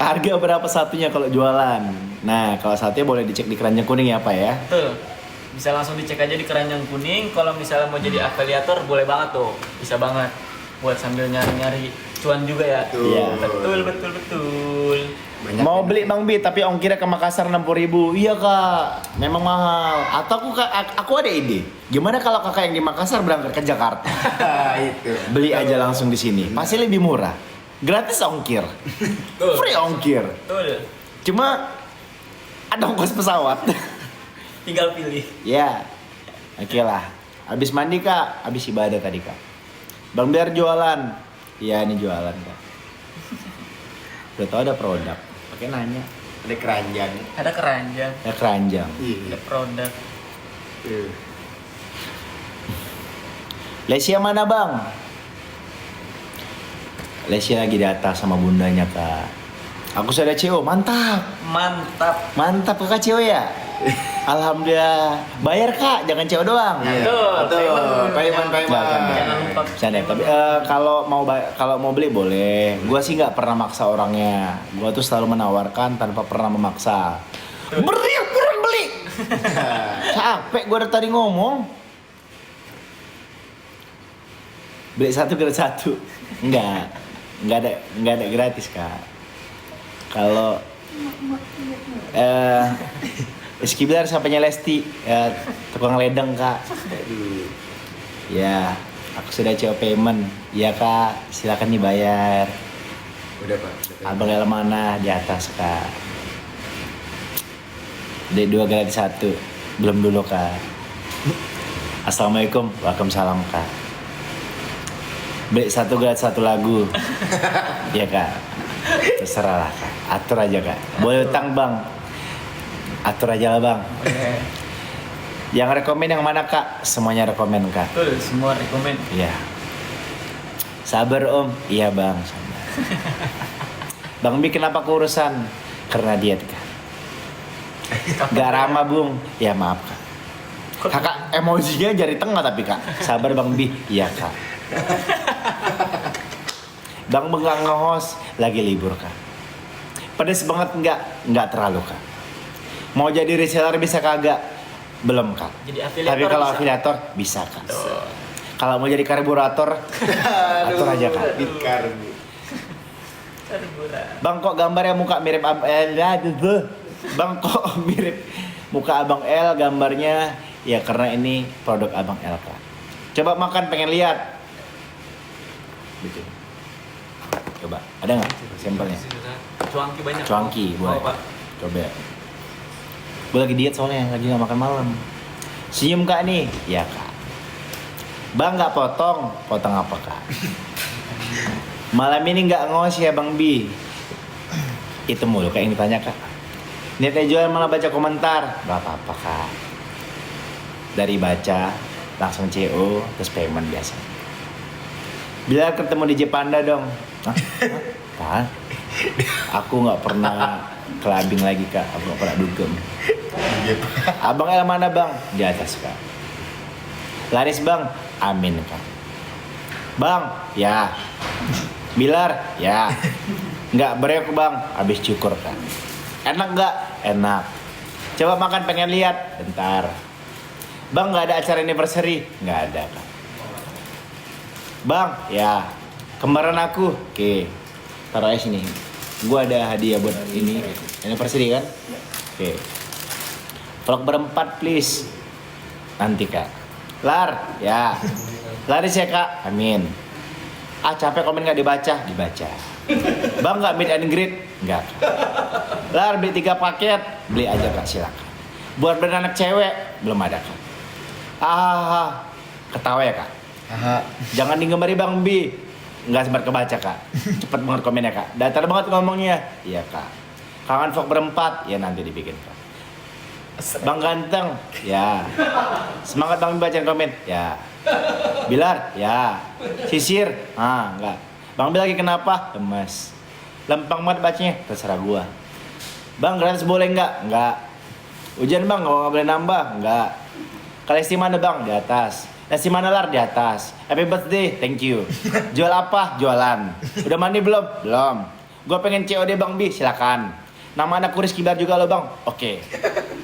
B: Harga berapa satunya kalau jualan? Nah, kalau satunya boleh dicek di keranjang kuning ya Pak ya.
D: Betul. Bisa langsung dicek aja di keranjang kuning. Kalau misalnya mau jadi afiliator boleh banget tuh. Bisa banget. Buat sambil nyari-nyari cuan juga ya.
B: Iya.
D: Betul.
B: Mau beli Bang Bi tapi ongkirnya ke Makassar 60.000. Iya Kak, memang mahal. Atau aku ada ide. Gimana kalau Kakak yang di Makassar berangkat ke Jakarta?
A: Itu.
B: Beli aja langsung di sini. Pasti lebih murah. Gratis ongkir.
D: Betul.
B: Free ongkir.
D: Betul.
B: Cuma ada ongkos pesawat.
D: Tinggal pilih.
B: Ya. Oke lah. Habis mandi Kak, habis ibadah tadi Kak. Bang Biar jualan. Iya, ini jualan Kak. Udah tau ada produk. Pakai nanya.
A: Ada keranjang.
D: Ada keranjang.
B: Ya keranjang.
D: Ada produk.
B: Lesia mana Bang? Lesia lagi di atas sama bundanya Kak. Aku sudah CO, mantap. Mantap Kakak CO ya? Alhamdulillah. Bayar Kak, jangan CO doang.
D: Betul.
A: Payment.
D: Jangan lupa.
B: Canda. Tapi kalau mau beli boleh. Gua sih nggak pernah maksa orangnya. Gua tuh selalu menawarkan tanpa pernah memaksa. Buruan beli. Capek gua dari tadi ngomong. Beli satu gratis satu. Nggak ada gratis Kak. Kalau Rizky Bilar sampainya Lesti, ya, tukang ledeng Kak. Ya, aku sudah coba payment. Ya Kak, silakan dibayar.
A: Udah Pak.
B: Abang El mana di atas Kak. D2 gratis 1. Belum dulu Kak. Assalamualaikum, waalaikumsalam Kak. Beli 1 gratis 1 lagu. Ya Kak. Terserah lah Kak. Atur aja Kak. Boleh utang Bang. Atur aja lah Bang. Yang rekomen yang mana Kak? Semuanya rekomen Kak.
D: Betul, semua rekomen.
B: Iya. Sabar Om. Iya Bang. Sabar. Bang Bi kenapa keurusan? Karena diet Kak. Gak ramah Bung. Ya maaf Kak. Kakak emosinya jari tengah tapi Kak. Sabar Bang Bi. Iya Kak. Bang Bengang nge-host lagi libur Kak. Pedes banget enggak terlalu Kak. Mau jadi reseller bisa kagak? Belum Kak.
D: Jadi afiliator
B: Tapi kalau
D: bisa.
B: afiliator bisa Kak. Kalau mau jadi karburator atur aja Kak.
A: Karbu.
B: Bang kok gambarnya muka mirip Bang kok mirip muka Abang L gambarnya? Ya karena ini produk Abang L Kak. Coba makan pengen lihat. Gitu. Coba, ada nggak sampelnya?
D: Cuangki banyak.
B: Cuangki, boleh.
D: Pak.
B: Coba. Gue lagi diet soalnya, lagi nggak makan malam. Senyum Kak nih? Ya Kak. Bang nggak potong apa Kak? Malam ini nggak ngos ya Bang Bi? Itu mulu kayak yang ditanya Kak. Niatnya jual malah baca komentar. Gak apa-apa Kak. Dari baca langsung CO terus payment biasa. Bila ketemu di Jepanda dong. Hah? Apaan? Aku nggak pernah kelabing lagi Kak. Aku nggak pernah dugem. Abang El mana Bang? Di atas Kak. Laris Bang? Amin Kak. Bang, ya. Bilar, ya. Nggak bereok bang, habis cukur kan. Enak nggak? Enak. Coba makan pengen lihat, bentar. Bang nggak ada acara anniversary? Nggak ada kan. Bang, ya. Kembaran aku, oke. Taruh aja sini. Gua ada hadiah buat ini anniversary kan? Oke. Vlog berempat please. Nanti kak. Lar, ya. Laris ya kak, amin. Ah capek komen nggak dibaca? Dibaca. Bang nggak meet and greet? Nggak. Lar beli 3 paket, beli aja kak silakan. Buat beranak cewek belum ada kak. Ketawa ya kak. Jangan digemari bang Bi. Nggak sempat kebaca kak. Cepet banget komennya kak. Datar banget ngomongnya. Iya kak. Kangen vlog berempat, ya nanti dibikin kak. Bang ganteng, ya. Semangat bang bacain komen, ya. Bilar, ya. Sisir, enggak. Bang Bil lagi kenapa? Lemes. Lempang banget bacanya, terserah gua. Bang gratis boleh enggak? Enggak. Hujan bang, nggak boleh nambah? Enggak. Kalesi mana bang? Di atas. Nasi mana lar? Di atas. Happy birthday, thank you. Jual apa? Jualan. Udah mandi belum? Belum. Gua pengen COD bang Bi, silakan. Nama anakku Rizky Bilar juga lo bang? Oke.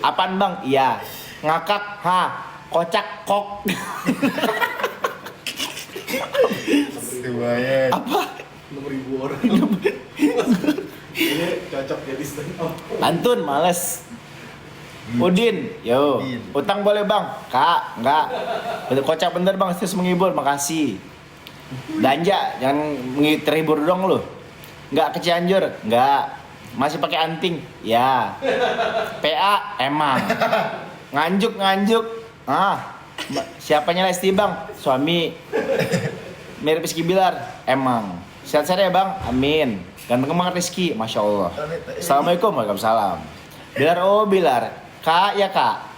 B: Apaan bang? Iya. Ngakak? Kocak? Kok? Apa?
C: 6.000 orang. Ini cocok jadi stand up.
B: Pantun, males. Udin, yo. Utang boleh bang? Kak, enggak. Kocak bener bang, terus menghibur, makasih. Belanja, jangan terhibur dong lo. Enggak ke Cianjur? Enggak. Masih pakai anting? Ya. PA? Emang. Nganjuk. Siapanya Lesti bang? Suami. Mirip Rizky Bilar? Emang. Sehat-sehat ya bang? Amin. Ganteng banget Rizky, Masya Allah. Assalamualaikum, waalaikumsalam. Bilar, oh Bilar. Kak, ya kak.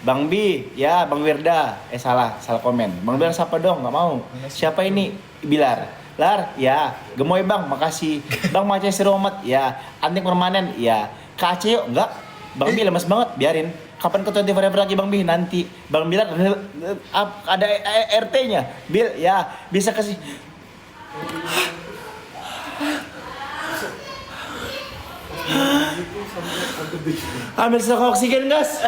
B: Bang Bi, ya Bang Wirda. Salah komen. Bang Bilar siapa dong? Nggak mau. Siapa ini? Bilar. Lar, ya. Gemoy bang, makasih. Bang Macai Seromat, ya. Anting permanen, ya. Kak Aceh yuk, enggak. Bang Bi lemes banget, biarin. Kapan ke 24 Forever lagi Bang Bi? Nanti. Bang Bilar ada RT-nya. Bil, ya. Bisa kasih. Ambil sesak oksigen gas.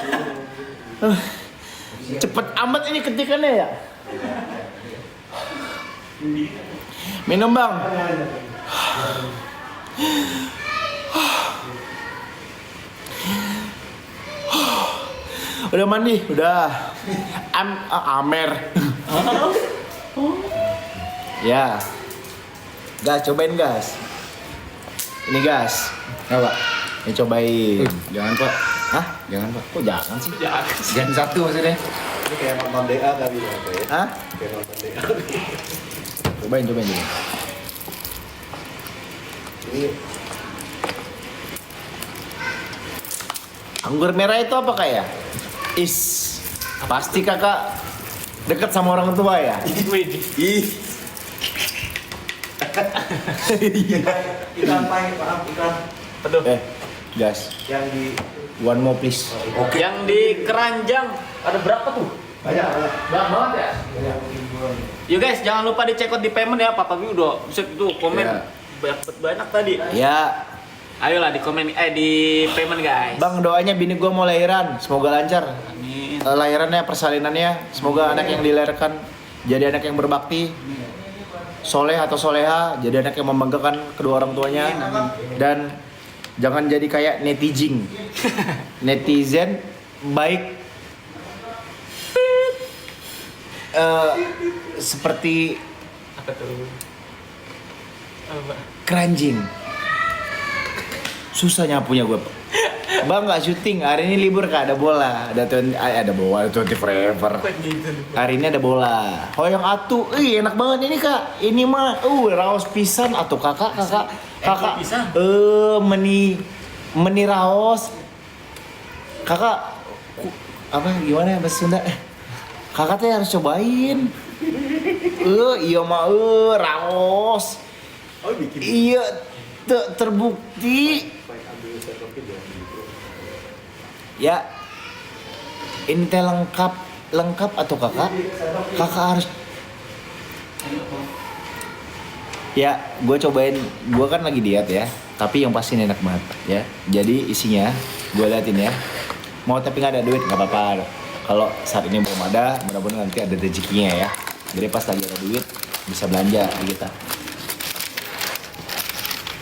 B: Cepet amat ini ketikannya ya. Minum bang. Udah mandi, udah. Amer. Ya. Gas, cobain gas. Ini gas. Apa? Ini cobain.
A: Jangan pak.
B: Hah?
A: Jangan pak.
B: Kok jangan sih?
A: Jangan satu maksudnya.
C: Ini kayak nonton DA kali ya, kayak.
B: Hah?
C: Kayak nonton DA.
B: Cobain.
C: Ini
B: Anggur merah itu apa kayak? Pasti kakak dekat sama orang tua ya? Ih.
C: iklan Pak, maaf iklan.
D: Aduh.
B: Gas.
C: Yang di
B: One more please.
D: Yang di keranjang ada berapa tuh?
C: banyak.
D: Banyak banget ya. Yuk guys, jangan lupa dicek out di payment ya. Papa Bi udah bisa tuh komen
B: Ya.
D: banyak tadi.
B: Ya,
D: Ayolah di komen di payment guys.
B: bang doanya bini gua mau lahiran, semoga lancar.
D: Amin.
B: Lahirannya, persalinannya, semoga anak yang dilahirkan jadi anak yang berbakti, soleh atau soleha, jadi anak yang membanggakan kedua orang tuanya, dan jangan jadi kayak netizen baik seperti
D: Apa tuh? Apa?
B: keranjing. Susah nyapunya gue. Bang nggak syuting, hari ini libur kak, ada bola, ada bola, 20 Forever. Hari ini ada bola. Hoyong atu, enak banget ini kak. Ini mah, raos pisan atau kakak,
D: pisan.
B: meni raos. Kakak, apa gimana ya bahasa Sunda? Kakak teh harus cobain. Iya mah, raos.
C: Oh bikin.
B: Iya, terbukti. Ya, ini teh lengkap atau kakak? Kakak harus Ya, gue cobain. Gue kan lagi diet ya. Tapi yang pasti ini enak banget ya. Jadi isinya gue liatin ya. Mau tapi nggak ada duit nggak apa-apa. Kalau saat ini belum ada, mudah-mudahan nanti ada rezekinya ya. Jadi pas lagi ada duit bisa belanja kita.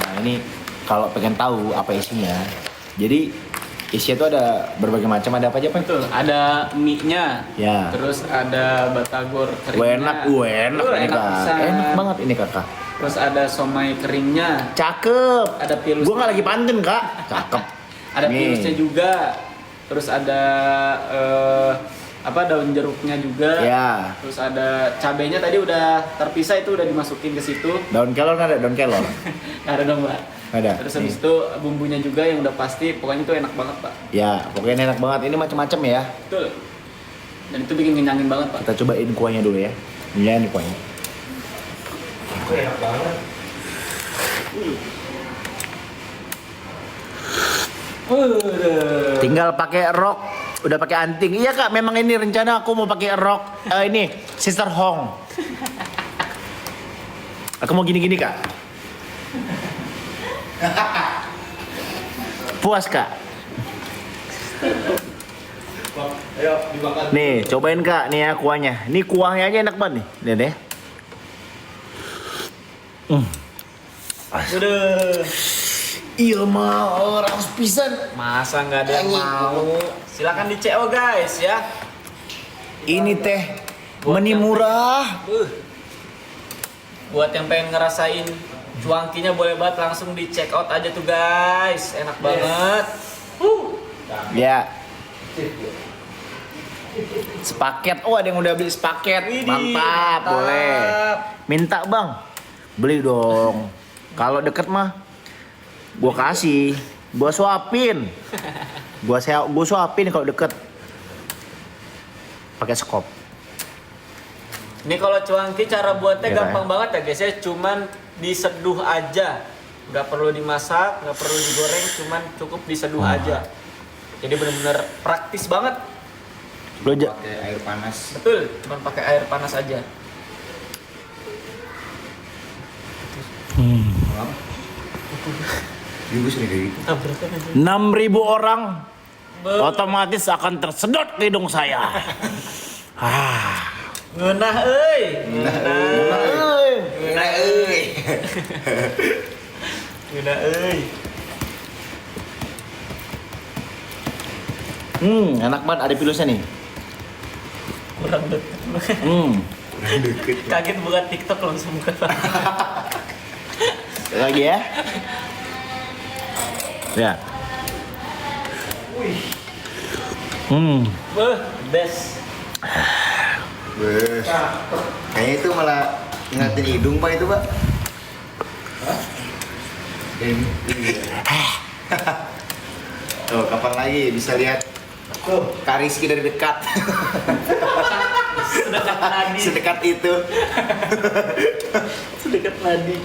B: Nah ini kalau pengen tahu apa isinya. Jadi isinya itu ada berbagai macam. Ada apa aja Pak?
D: Betul, ada mie-nya.
B: Ya.
D: Terus ada batagor keringnya.
B: Enak ini
D: enak
B: Kak.
D: pisan.
B: Enak banget ini Kakak.
D: Terus ada somai keringnya.
B: Cakep.
D: Ada pilus.
B: Gue nggak lagi pantun Kak. Cakep.
D: Ada
B: Nih.
D: pilusnya juga. Terus ada daun jeruknya juga.
B: Ya.
D: Terus ada cabenya tadi udah terpisah, itu udah dimasukin ke situ.
B: Daun kelor ada daun kelor.
D: Nggak ada dong, Pak.
B: Ada.
D: Terus
B: Nih.
D: habis itu bumbunya juga yang udah pasti, pokoknya itu enak banget, Pak.
B: Ya, pokoknya enak banget. Ini macam-macam ya.
D: Betul. Dan itu bikin kenyangin banget, Pak.
B: Kita cobain kuahnya dulu ya. Ini kuahnya.
A: Enak banget.
B: Tinggal pakai rok, udah pakai anting. Iya Kak, memang ini rencana aku mau pakai rok. Ini Sister Hong. Aku mau gini-gini Kak. Puas Kak.
A: Ayo dimakan.
B: Nih, cobain Kak, nih ya kuahnya. Ini kuahnya aja enak banget nih. Lihat deh.
D: Udah.
B: Iya mah orang pisan.
D: Masa nggak ada yang mau? Silakan di CO guys ya.
B: Ini teh meni murah.
D: Buat yang pengen ngerasain cuangkinya boleh banget langsung di check out aja tuh guys. Enak banget.
B: Ya. Sepaket. Oh, ada yang udah beli sepaket.
D: Widih,
B: Mantap, boleh. Minta, Bang. Beli dong. Kalau deket mah gua kasih, gua suapin. Gua suapin kalau deket. Pakai skop.
D: Ini kalau cuangki cara buatnya
B: Gila,
D: gampang banget ya guys ya. Cuman diseduh aja. Nggak perlu dimasak, nggak perlu digoreng, cuman cukup diseduh aja. Jadi bener-bener praktis banget.
B: Lo aja.
A: Pakai air panas.
D: Betul, cuman pakai air panas aja.
A: Juga sering kayak gitu.
D: Tabrakan aja.
B: 6.000 orang otomatis akan tersedot ke hidung saya.
D: Ngeunah euy. Ngeunah euy. Ngeunah euy.
B: Enak banget, ada pilusnya nih.
D: Kurang deket. Kaget buka TikTok langsung buka.
B: Lagi ya. Ya.
D: Best.
A: Wes. Kayaknya itu malah ngeliatin hidung Pak itu Pak. Hah? Ini. Tuh, kapan lagi bisa lihat tuh Kak Rizky dari dekat.
D: Sedekat nadi.
A: Sedekat itu.
D: Sedekat nadi.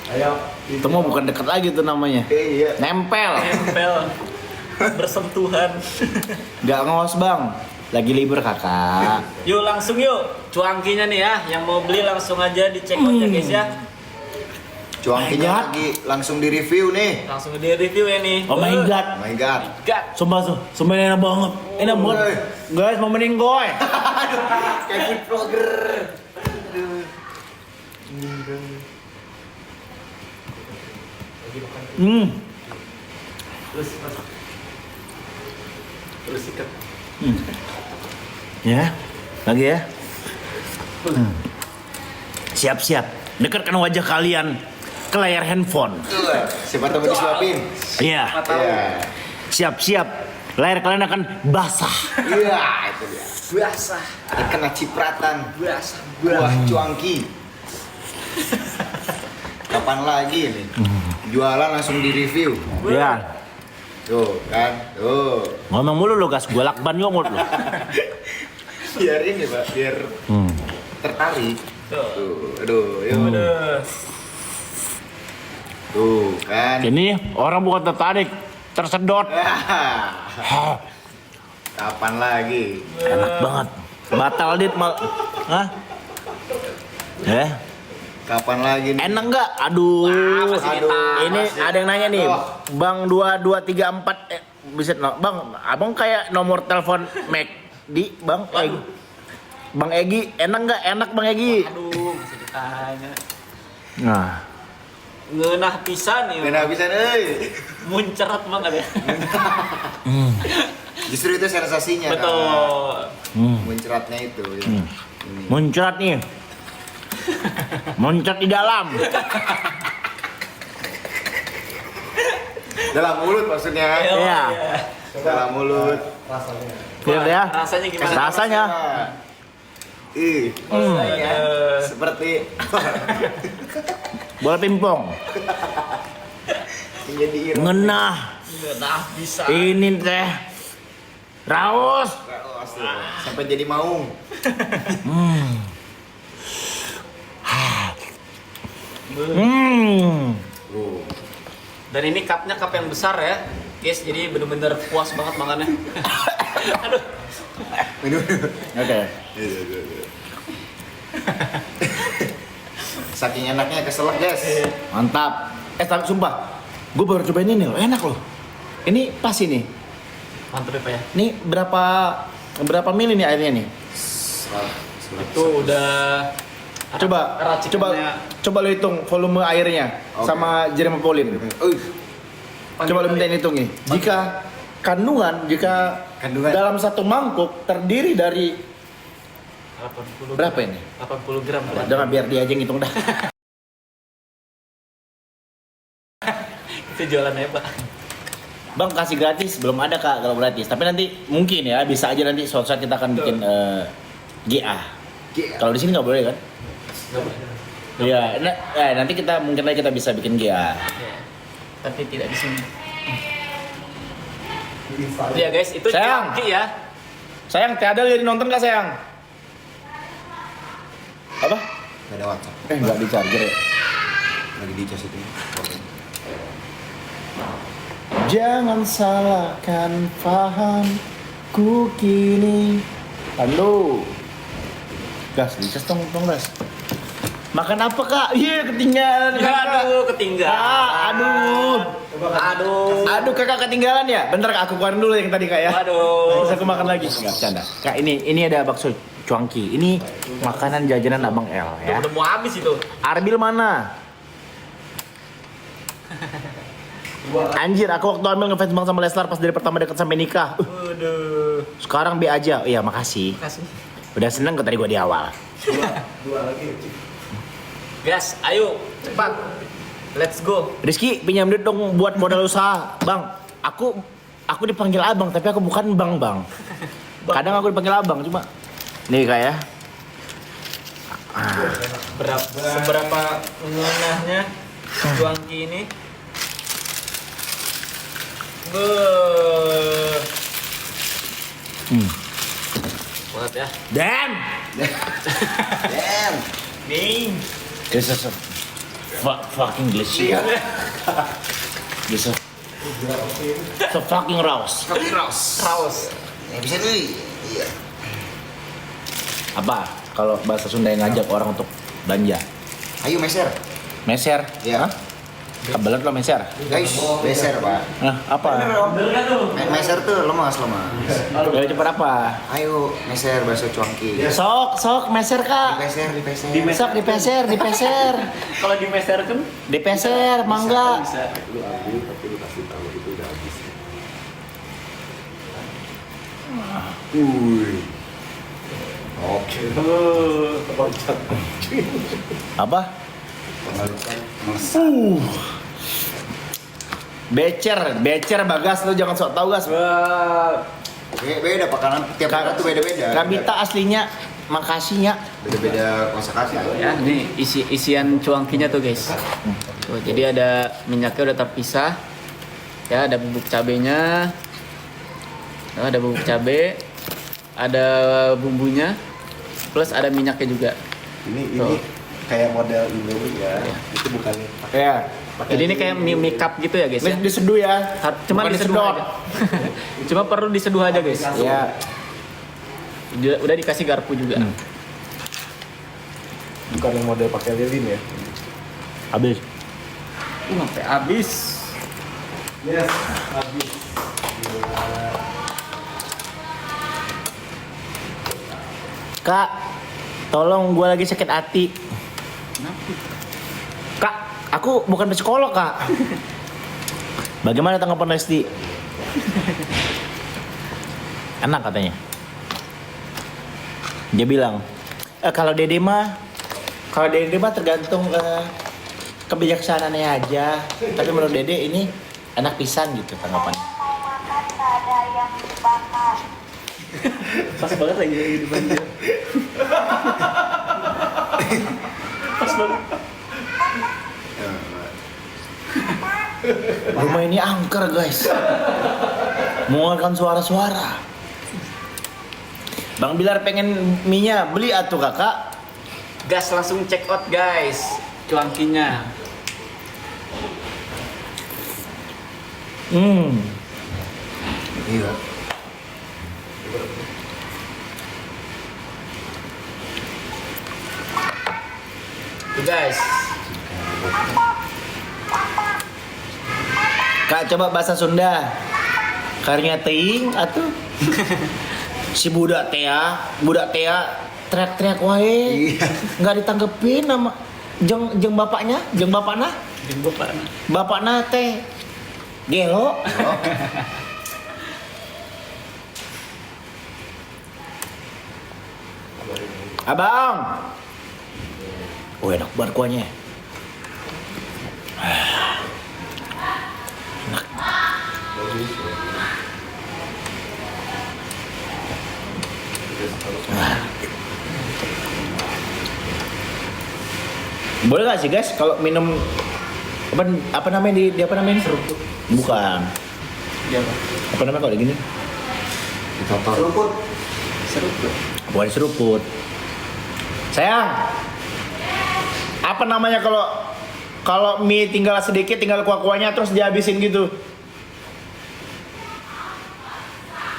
A: Ayo.
B: Itu mah bukan dekat lagi tuh namanya.
A: Iya.
B: Nempel.
D: Nempel. Bersentuhan.
B: Gak ngos Bang. Lagi libur Kakak.
D: Yuk langsung yuk. Cuangkinya nih ya. Yang mau beli langsung aja di check out ya guys ya.
A: Cuangkinya
B: My God.
A: lagi langsung di review nih.
D: Langsung di review ya nih.
B: Oh my god.
A: Oh my god.
D: God.
B: Sumpah enak banget. Enak banget. Guys, mau mending goy.
A: Kayak food vlogger.
D: Terus sikat.
B: Ya. Lagi ya. Siap-siap. Dekatkan wajah kalian ke layar handphone.
A: Siapa tahu disuapin.
B: Iya.
A: Iya.
B: Siap-siap. Layar kalian akan basah.
A: Iya, itu dia.
D: Basah.
A: Terkena cipratan.
D: Basah.
A: Buah cuangki. Kapan lagi nih? Jualan langsung di review.
B: Ya.
A: Tuh kan, tuh.
B: Ngomong mulu lo gas, gue lakban yomot lo.
A: Biar ini Pak, biar tertarik. Tuh, aduh, yuk.
D: Udah.
A: Tuh kan.
B: Ini orang bukan tertarik, tersedot.
A: Kapan lagi?
B: Enak banget. Batal dit mal. Hah?
A: Kapan lagi nih?
B: Enak nggak? Aduh.
D: masih ditanya,
B: Ini
D: masih.
B: ada yang nanya nih. Bang 2234 bisa Bang, abang kayak nomor telepon di Bang Egi. Bang Egi, enak nggak? Enak Bang Egi.
D: Aduh, masih ditanya.
B: Nah,
D: Ngeunah pisan ya.
A: Benar bisa nih.
D: Muncrat banget ya.
A: Justru itu sensasinya.
D: Betul.
A: Muncratnya itu ya. Ini.
B: muncrat nih. Muncrat di dalam.
A: Dalam mulut maksudnya.
B: Iya.
A: Dalam mulut.
B: Lihat ya.
D: Rasanya gimana?
B: Rasanya.
A: Ih,
D: Rasanya.
A: seperti
B: Bola pingpong.
A: menjadi ireng.
B: Ngenah.
D: Ngeunah bisa.
B: Ini teh. Raus.
A: Sampai jadi maung.
D: Dan ini cupnya cup yang besar ya, guys. Jadi bener-bener puas banget makannya. Aduh.
B: Oke.
A: Saking enaknya keselak, guys.
B: Mantap. Tapi sumpah, gue baru cobain ini loh, enak loh. Ini pas ini.
D: Mantap ya, Pak ya.
B: Ini berapa mili nih airnya nih?
D: Itu udah
B: Coba lo hitung volume airnya sama Jeremy Pauline. Coba lo mintain hitung nih. Jika kandungan dalam satu mangkuk terdiri dari
D: 80
B: berapa ini?
D: 80 gram.
B: Jangan biar dia aja yang hitung dah.
D: Itu jualannya, Pak.
B: Bang kasih gratis belum ada Kak kalau gratis. Tapi nanti mungkin ya bisa aja nanti suatu saat kita akan bikin GA. Kalau di sini nggak boleh kan?
D: Nggak boleh.
B: Iya, nanti kita mungkin lagi kita bisa bikin GA.
D: Ya. Tapi tidak di sini. Iya guys, itu
B: Sayang.
D: jangki ya.
B: Sayang, Teh Adel jadi nonton nggak sayang? Apa?
A: Gak ada WhatsApp.
B: Nggak di charger ya.
A: Lagi di cas itu.
B: Jangan salahkan fahamku kini. Halo. Gas, dicas dong gas. Makan apa Kak? Iya ketinggalan.
D: Ya,
B: Kakak.
D: aduh, ketinggalan.
B: Aduh Kakak ketinggalan ya. Bentar Kak, aku keluarin dulu yang tadi Kak ya.
D: Waduh.
B: Terus aku makan lagi. Enggak bercanda. Kak ini ada bakso cuangki. Ini makanan jajanan Abang L ya.
D: Udah mau habis itu.
B: Arbil mana? Anjir, aku waktu hamil ngefans banget sama Leslar pas dari pertama deket sampai nikah.
D: Waduh.
B: Sekarang B aja. Iya, makasih.
D: Kasih.
B: Udah seneng kok tadi gua di awal.
D: Gas, ayo cepat. Let's go.
B: Rizky, pinjam duit dong buat modal usaha. Bang, aku dipanggil Abang, tapi aku bukan Bang. Kadang aku dipanggil Abang, cuma nih Kak ya.
D: Seberapa ngenahnya cuangki ini? Banget ya.
B: Damn!
A: Damn.
D: Nih.
B: This is a fucking delicious. This is so fucking raus.
A: Kopi Raus.
D: Raus.
A: Ya bisa nih. Iya.
B: Apa? Kalau bahasa Sunda yang ngajak orang untuk belanja.
A: Ayo meser.
B: Meser.
A: Iya.
B: Hah? Kebelet lo meser.
A: Guys, meser Pak.
B: Nah, apa?
A: Meser tuh lemas.
B: Gak cepat apa?
A: Ayo meser bakso cuangki.
B: Sok meser Kak.
A: Dipeser.
B: Dipeser.
D: Kalau dimeserkan
B: Dipeser, mangga.
D: bisa.
C: Lu ambil tapi lu kasih tahu itu udah habis. Oke.
B: Apa? Becer Bagas, lu jangan sok tahu Gas.
A: Beda pakanan tiap orang tuh beda-beda.
B: Kabita aslinya makasihnya.
A: Beda-beda kosakata.
D: Ya, ini isian cuangkinya tuh guys. Tuh, jadi ada minyaknya udah terpisah. Ya, ada bubuk cabenya. Ada bubuk cabe. Ada bumbunya. Plus ada minyaknya juga.
C: Ini kayak model Indomie ya. Itu bukan
B: Ya.
D: Jadi ini kayak mie cup gitu ya guys ya.
B: Diseduh ya.
D: Cuma
B: Bukan
D: diseduh
B: disedot.
D: aja. Cuma perlu diseduh aja guys.
B: Ya.
D: Udah dikasih garpu juga.
C: Bukan yang model pakai lilin ya.
B: Habis.
D: Sampai habis.
C: Yes, habis.
B: Kak, tolong gue lagi sakit hati.
D: Kenapa?
B: Kak, aku bukan psikolog, Kak. Bagaimana tanggapan Lesti? Enak katanya. Dia bilang, kalau Dede mah tergantung kebijaksanaannya aja. Tapi menurut Dede ini enak pisan gitu tanggapannya.
D: Pas banget lagi di banjir. Pas banget.
B: Rumah ini angker guys, mengeluarkan suara-suara. Bang Bilar pengen mie-nya, beli atuh kakak.
D: Gas langsung check out guys. Cuankinya.
A: Iya.
D: Tuh guys.
B: Kak coba bahasa Sunda. Karnya teing atuh. Si budak tea teriak-teriak wae. Nggak ditanggepin nama jeng bapaknya, jeng bapakna. Bapakna teh gelo. Abang. Oh enak banget kuahnya. Boleh gak sih guys kalau minum apa namanya di apa namanya seruput? Bukan.
D: Dia apa?
B: Apa namanya kalau gini?
C: Seruput.
D: Seruput.
B: Bukan seruput. Sayang. Apa namanya kalau mie tinggal sedikit, tinggal kuah-kuahnya terus dihabisin gitu?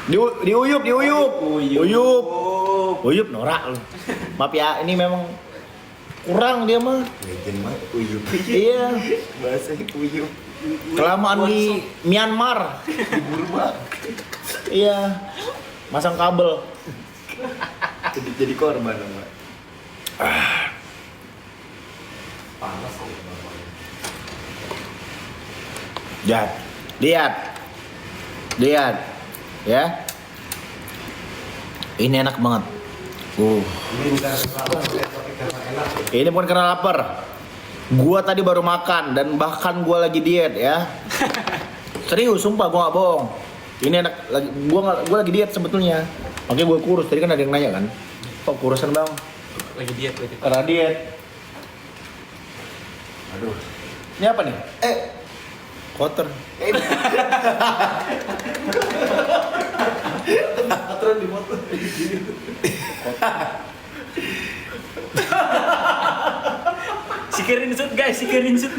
B: Diuyup. Uyup norak lu. Maaf ya, ini memang kurang dia mah.
A: Legend mah uyup.
B: Iya.
A: Bahasa uyup.
B: Kelamaan di Myanmar.
A: Di Burma.
B: Iya. Masang kabel.
A: Jadi korban sama.
C: Panas kok namanya.
B: Lihat. Ya. Ini enak banget.
C: Ini bukan lapar, tapi karena enak ya.
B: Ini bukan karena lapar. Gua tadi baru makan dan bahkan gua lagi diet ya. Serius, sumpah gua nggak bohong. Ini enak. Gua lagi diet sebetulnya. Makanya gua kurus. Tadi kan ada yang nanya kan. Kok kurusan bang?
D: Lagi diet lagi.
B: Karena diet.
A: Aduh.
B: Ini apa nih? Kotor.
C: Aturan di motor.
D: Screenshot guys. Screenshot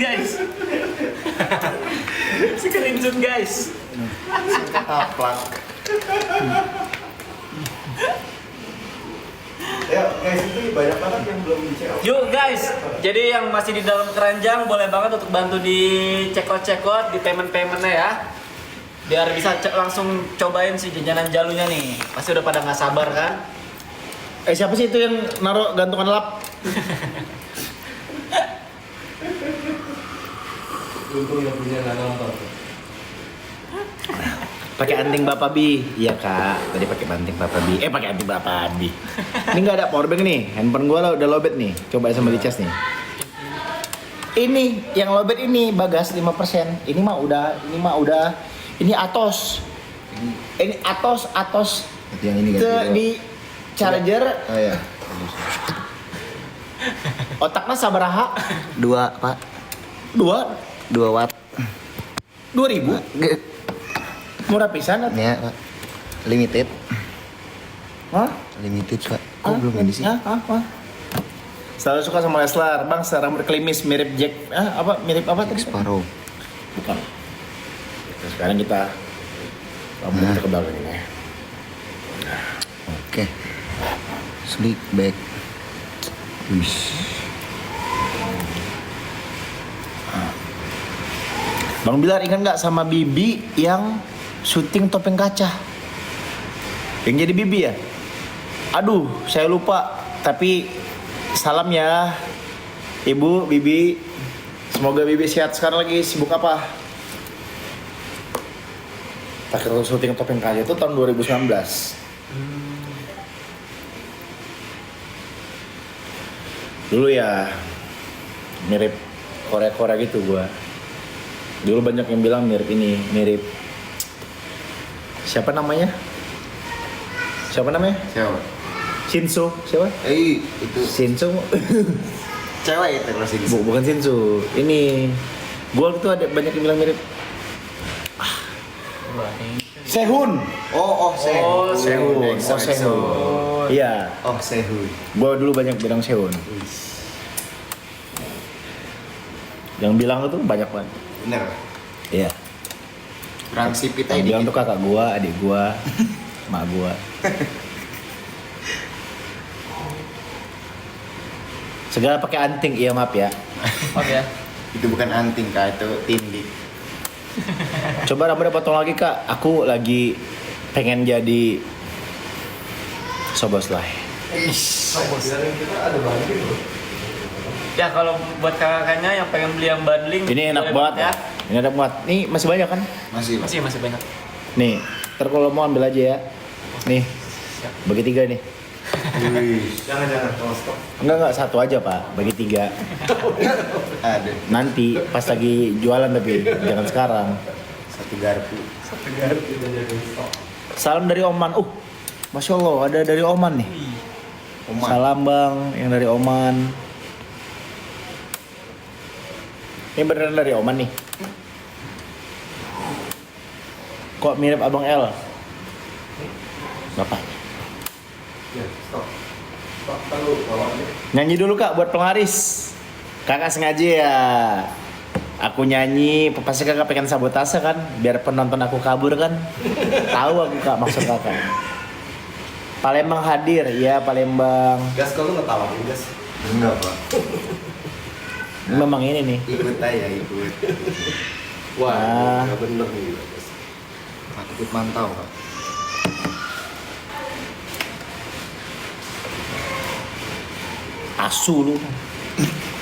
D: guys.
A: Taplak.
C: Ya guys, itu banyak banget yang belum di-check out.
D: Yuk guys, jadi yang masih di dalam keranjang boleh banget untuk bantu di check out di payment-paymentnya ya. Biar bisa langsung cobain si jajanan jalunya nih. Pasti udah pada nggak sabar kan?
B: Siapa sih itu yang naruh gantungan lap?
C: Untung yang punya nggak nonton.
B: Pakai anting Bapak Bi. Iya kak, tadi pakai anting Bapak Bi. Pakai anting Bapak Bi. Ini nggak ada powerbank nih. Handphone gua udah lowbat nih. Coba sama di cas nih. Ini yang lowbat ini Bagas 5%. Ini mah udah. Ini Atos. Ini Atos.
A: Yang ini ganti.
B: Di charger.
A: Oh ya.
B: Otaknya sabaraha?
A: 2, Pak.
B: 2
A: 2 watt.
B: 2000. Murah pisan atuh.
A: Ya, Pak. Limited.
B: Hah?
A: Limited, Pak. Kok belum ini sih?
B: Hah? Selalu suka sama Leslar, Bang, rambut klimis mirip Jack. Mirip apa tadi?
A: Sparrow.
B: Bukan. Nah, sekarang kita rambut ke belakang ini ya.
A: Oke. Slick back. Wih.
B: Bang Bilar ingat nggak sama Bibi yang syuting Topeng Kaca? Yang jadi Bibi ya? Aduh, saya lupa. Tapi salam ya, Ibu Bibi. Semoga Bibi sehat. Sekarang lagi sibuk apa? Terakhir syuting Topeng Kaca itu tahun 2019. Dulu ya mirip Korea-Korea gitu gua. Dulu banyak yang bilang mirip siapa namanya?
A: Siapa?
B: Shinzo, siapa?
A: Itu
B: Shinzo.
A: cewek itu kalau sih.
B: Bukan Shinzo. Ini gua tuh ada banyak yang bilang mirip Sehun.
A: Sehun.
B: Sehun. Iya.
A: Sehun.
B: Gua dulu banyak bilang Sehun. Yang bilang itu banyak banget.
A: Bener.
B: Iya.
A: Kurang sipit aja
B: Yang bilang
A: dikit.
B: tuh kakak gua, adik gua, mak gua. Segala pakai anting, iya maaf ya.
D: Oke ya.
A: Itu bukan anting kak, itu tindik.
B: Coba rambutnya potong lagi kak. Aku lagi pengen jadi Sobos lah.
C: Kita ada banding loh.
D: Ya kalau buat kakak-kakaknya yang pengen beli yang bundling
B: Ini enak
D: boleh
B: banget
D: ya.
B: Ini enak banget. Nih masih banyak kan?
A: Masih.
D: Masih banyak.
B: Nih, ntar kalau mau ambil aja ya. Nih, bagi 3 nih.
C: Jangan kalau stok.
B: Enggak, satu aja pak, bagi 3.
A: Ada
B: Nanti pas lagi jualan tapi jangan sekarang.
A: satu garpu.
C: Kita jadi stok.
B: Salam dari Oman. Masya Allah ada dari Oman nih.
A: Oman.
B: Salam bang, yang dari Oman. Ini beneran dari Oman nih. Kok mirip Abang L? Bapak.
C: Ya, stok. Stok tahu kalau ini.
B: Nyanyi dulu kak buat penglaris. Kakak sengaja ya. Aku nyanyi, pasti kakak pengen sabotase kan, biar penonton aku kabur kan. Tahu aku kak maksud kakak. Palembang hadir, ya Palembang.
C: Gas kalau ngetawain gas.
A: Enggak pak.
B: Memang ini nih.
A: Ikut aja ikut.
B: Ah.
C: Nggak bener nih. Gas.
A: Ikut mantau pak.
B: Asu lu.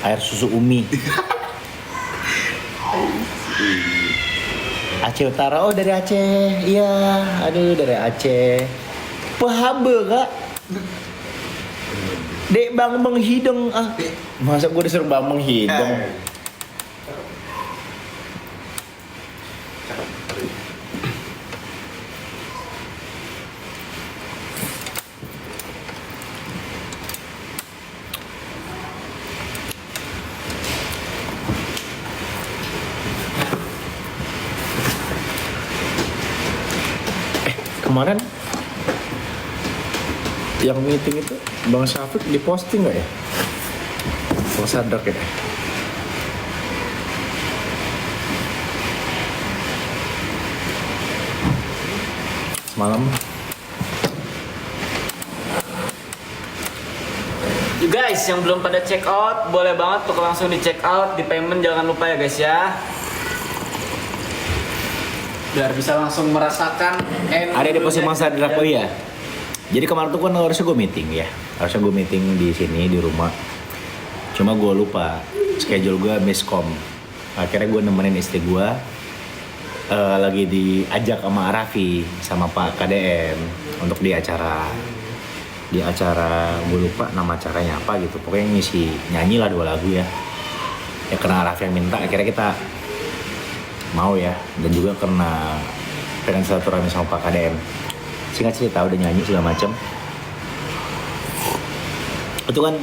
B: Air susu Umi. Aceh Utara, oh dari Aceh. Iya, aduh dari Aceh. Pahamba kak. Dek bang menghidung ah. Masa gue disuruh bang menghidung. Kemarin yang meeting itu Bang Syafiq diposting nggak ya? Kalau sadar ya. Semalam
D: Guys, yang belum pada check out, boleh banget tuh langsung di check out, di payment jangan lupa ya guys ya. Biar bisa langsung merasakan
B: ada deposit Bang Sadrak, oh iya. Jadi kemarin tuh kan harusnya gue meeting ya. Harusnya gue meeting di sini di rumah. Cuma gue lupa schedule gue miskom. Akhirnya gue nemenin istri gue lagi diajak sama Raffi sama Pak KDM untuk di acara gue lupa nama acaranya apa gitu. Pokoknya ngisi nyanyi lah 2 lagu ya. Ya karena Raffi yang minta akhirnya kita mau ya, dan juga karena pengen silaturahmi sama Pak KDM. Singkat cerita udah nyanyi segala macem. Itu kan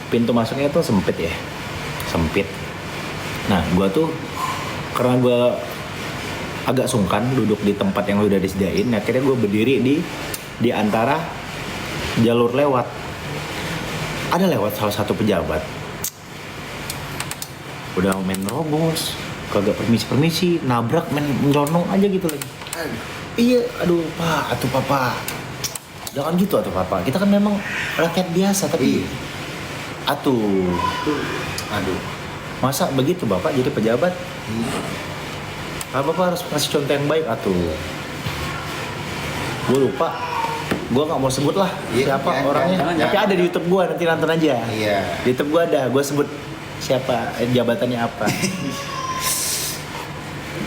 B: pintu masuknya tuh sempit. Nah gua tuh karena gua agak sungkan duduk di tempat yang udah disediain, akhirnya gua berdiri di antara jalur lewat. Ada lewat salah satu pejabat, udah main robos, kagak permisi, nabrak, main nyelonong aja gitu lagi. Iya, aduh pak, atuh papa, jangan gitu atuh papa. Kita kan memang rakyat biasa tapi, aduh,
A: Aduh.
B: masa begitu bapak jadi pejabat? Bapak harus kasih contoh yang baik atuh. Gue lupa. Gue nggak mau sebut lah
A: Iya,
B: siapa
A: jangan,
B: orangnya.
A: jangan,
B: Tapi
A: jangan.
B: ada di YouTube gue, nanti nonton aja.
A: Iya.
B: Di YouTube gue ada, gue sebut siapa, jabatannya apa.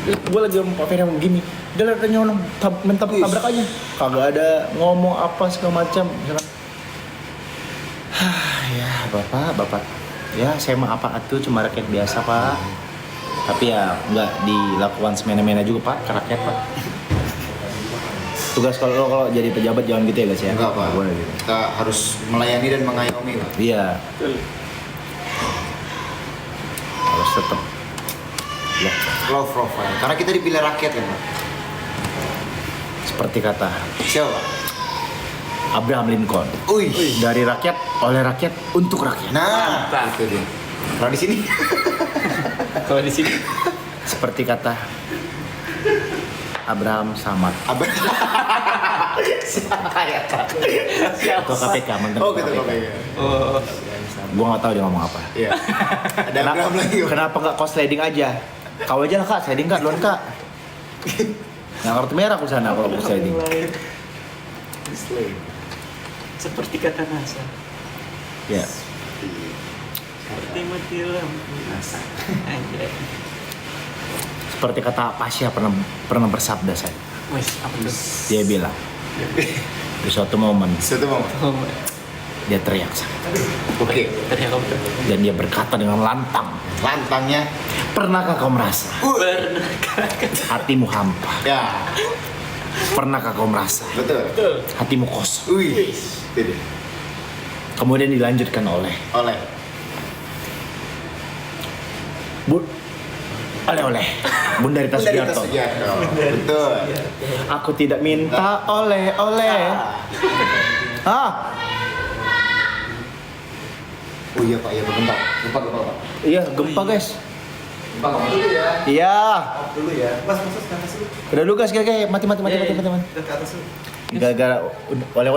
B: Gue lagi sama Pak Ferry begini, dia lihat nyolong, tabrak aja. Kagak ada ngomong apa segala macam. Misalkan, ya bapak, ya saya mah apa atuh cuma rakyat biasa pak. Tapi ya nggak dilakukan semena-mena juga pak, ke rakyat pak. Tugas kalau jadi pejabat jangan gitu ya guys ya.
A: Enggak, Pak.
B: Nggak boleh gitu.
A: Kita harus melayani dan mengayomi, Pak.
B: Iya. Harus tetap. Ya,
A: Low profile. Karena kita dipilih rakyat kan, Pak.
B: seperti kata
A: Siapa?
B: Abraham Lincoln.
A: Wih.
B: Dari rakyat, oleh rakyat, untuk rakyat.
A: Nah,
D: Mantap.
A: itu dia. Kalau di sini
D: Kalau di sini
B: Seperti kata Abraham Samad.
A: siapa ya, Pak?
B: Ketua KPK, mantan
A: Oh,
B: ketua
A: gitu
B: KPK.
A: Pak.
D: oh,
B: Gua nggak tahu dia ngomong apa.
A: Iya. Ada Abraham lagi, Pak.
B: Kenapa nggak kau sliding aja? Kau aja lah kak, sliding kak, duluan kak. Yang kartu merah aku sana kalau aku sliding.
D: seperti kata NASA.
B: Ya.
D: Seperti mati lampu. Anjay.
B: Seperti kata Pasya pernah bersabda saya.
D: Wes, apa tuh?
B: Dia bilang di suatu momen
A: Satu mau.
D: Oh,
B: dia teriak sakit
A: Oke.
D: ternyata kamu tuh.
B: dan dia berkata dengan lantang,
A: Lantangnya.
B: pernahkah kau merasa hatimu hampa?
A: Ya.
B: Pernahkah kau merasa
A: Betul.
B: hatimu kosong?
A: Wih. Itu dia.
B: Kemudian dilanjutkan oleh
A: Oleh.
B: oleh Bunda Rita Sugiarto.
A: Betul.
B: Aku tidak minta oleh-oleh. Ah,
A: Oh iya Pak, iya Gempa. Gempa, Pak.
B: iya gempa guys.
A: Gempa dulu ya.
B: Iya.
A: Dulu ya. Mas, masuk ke atas dulu.
B: Udah lu guys, kayak mati.
A: Ke atas dulu.
B: Gara-gara oleh-oleh.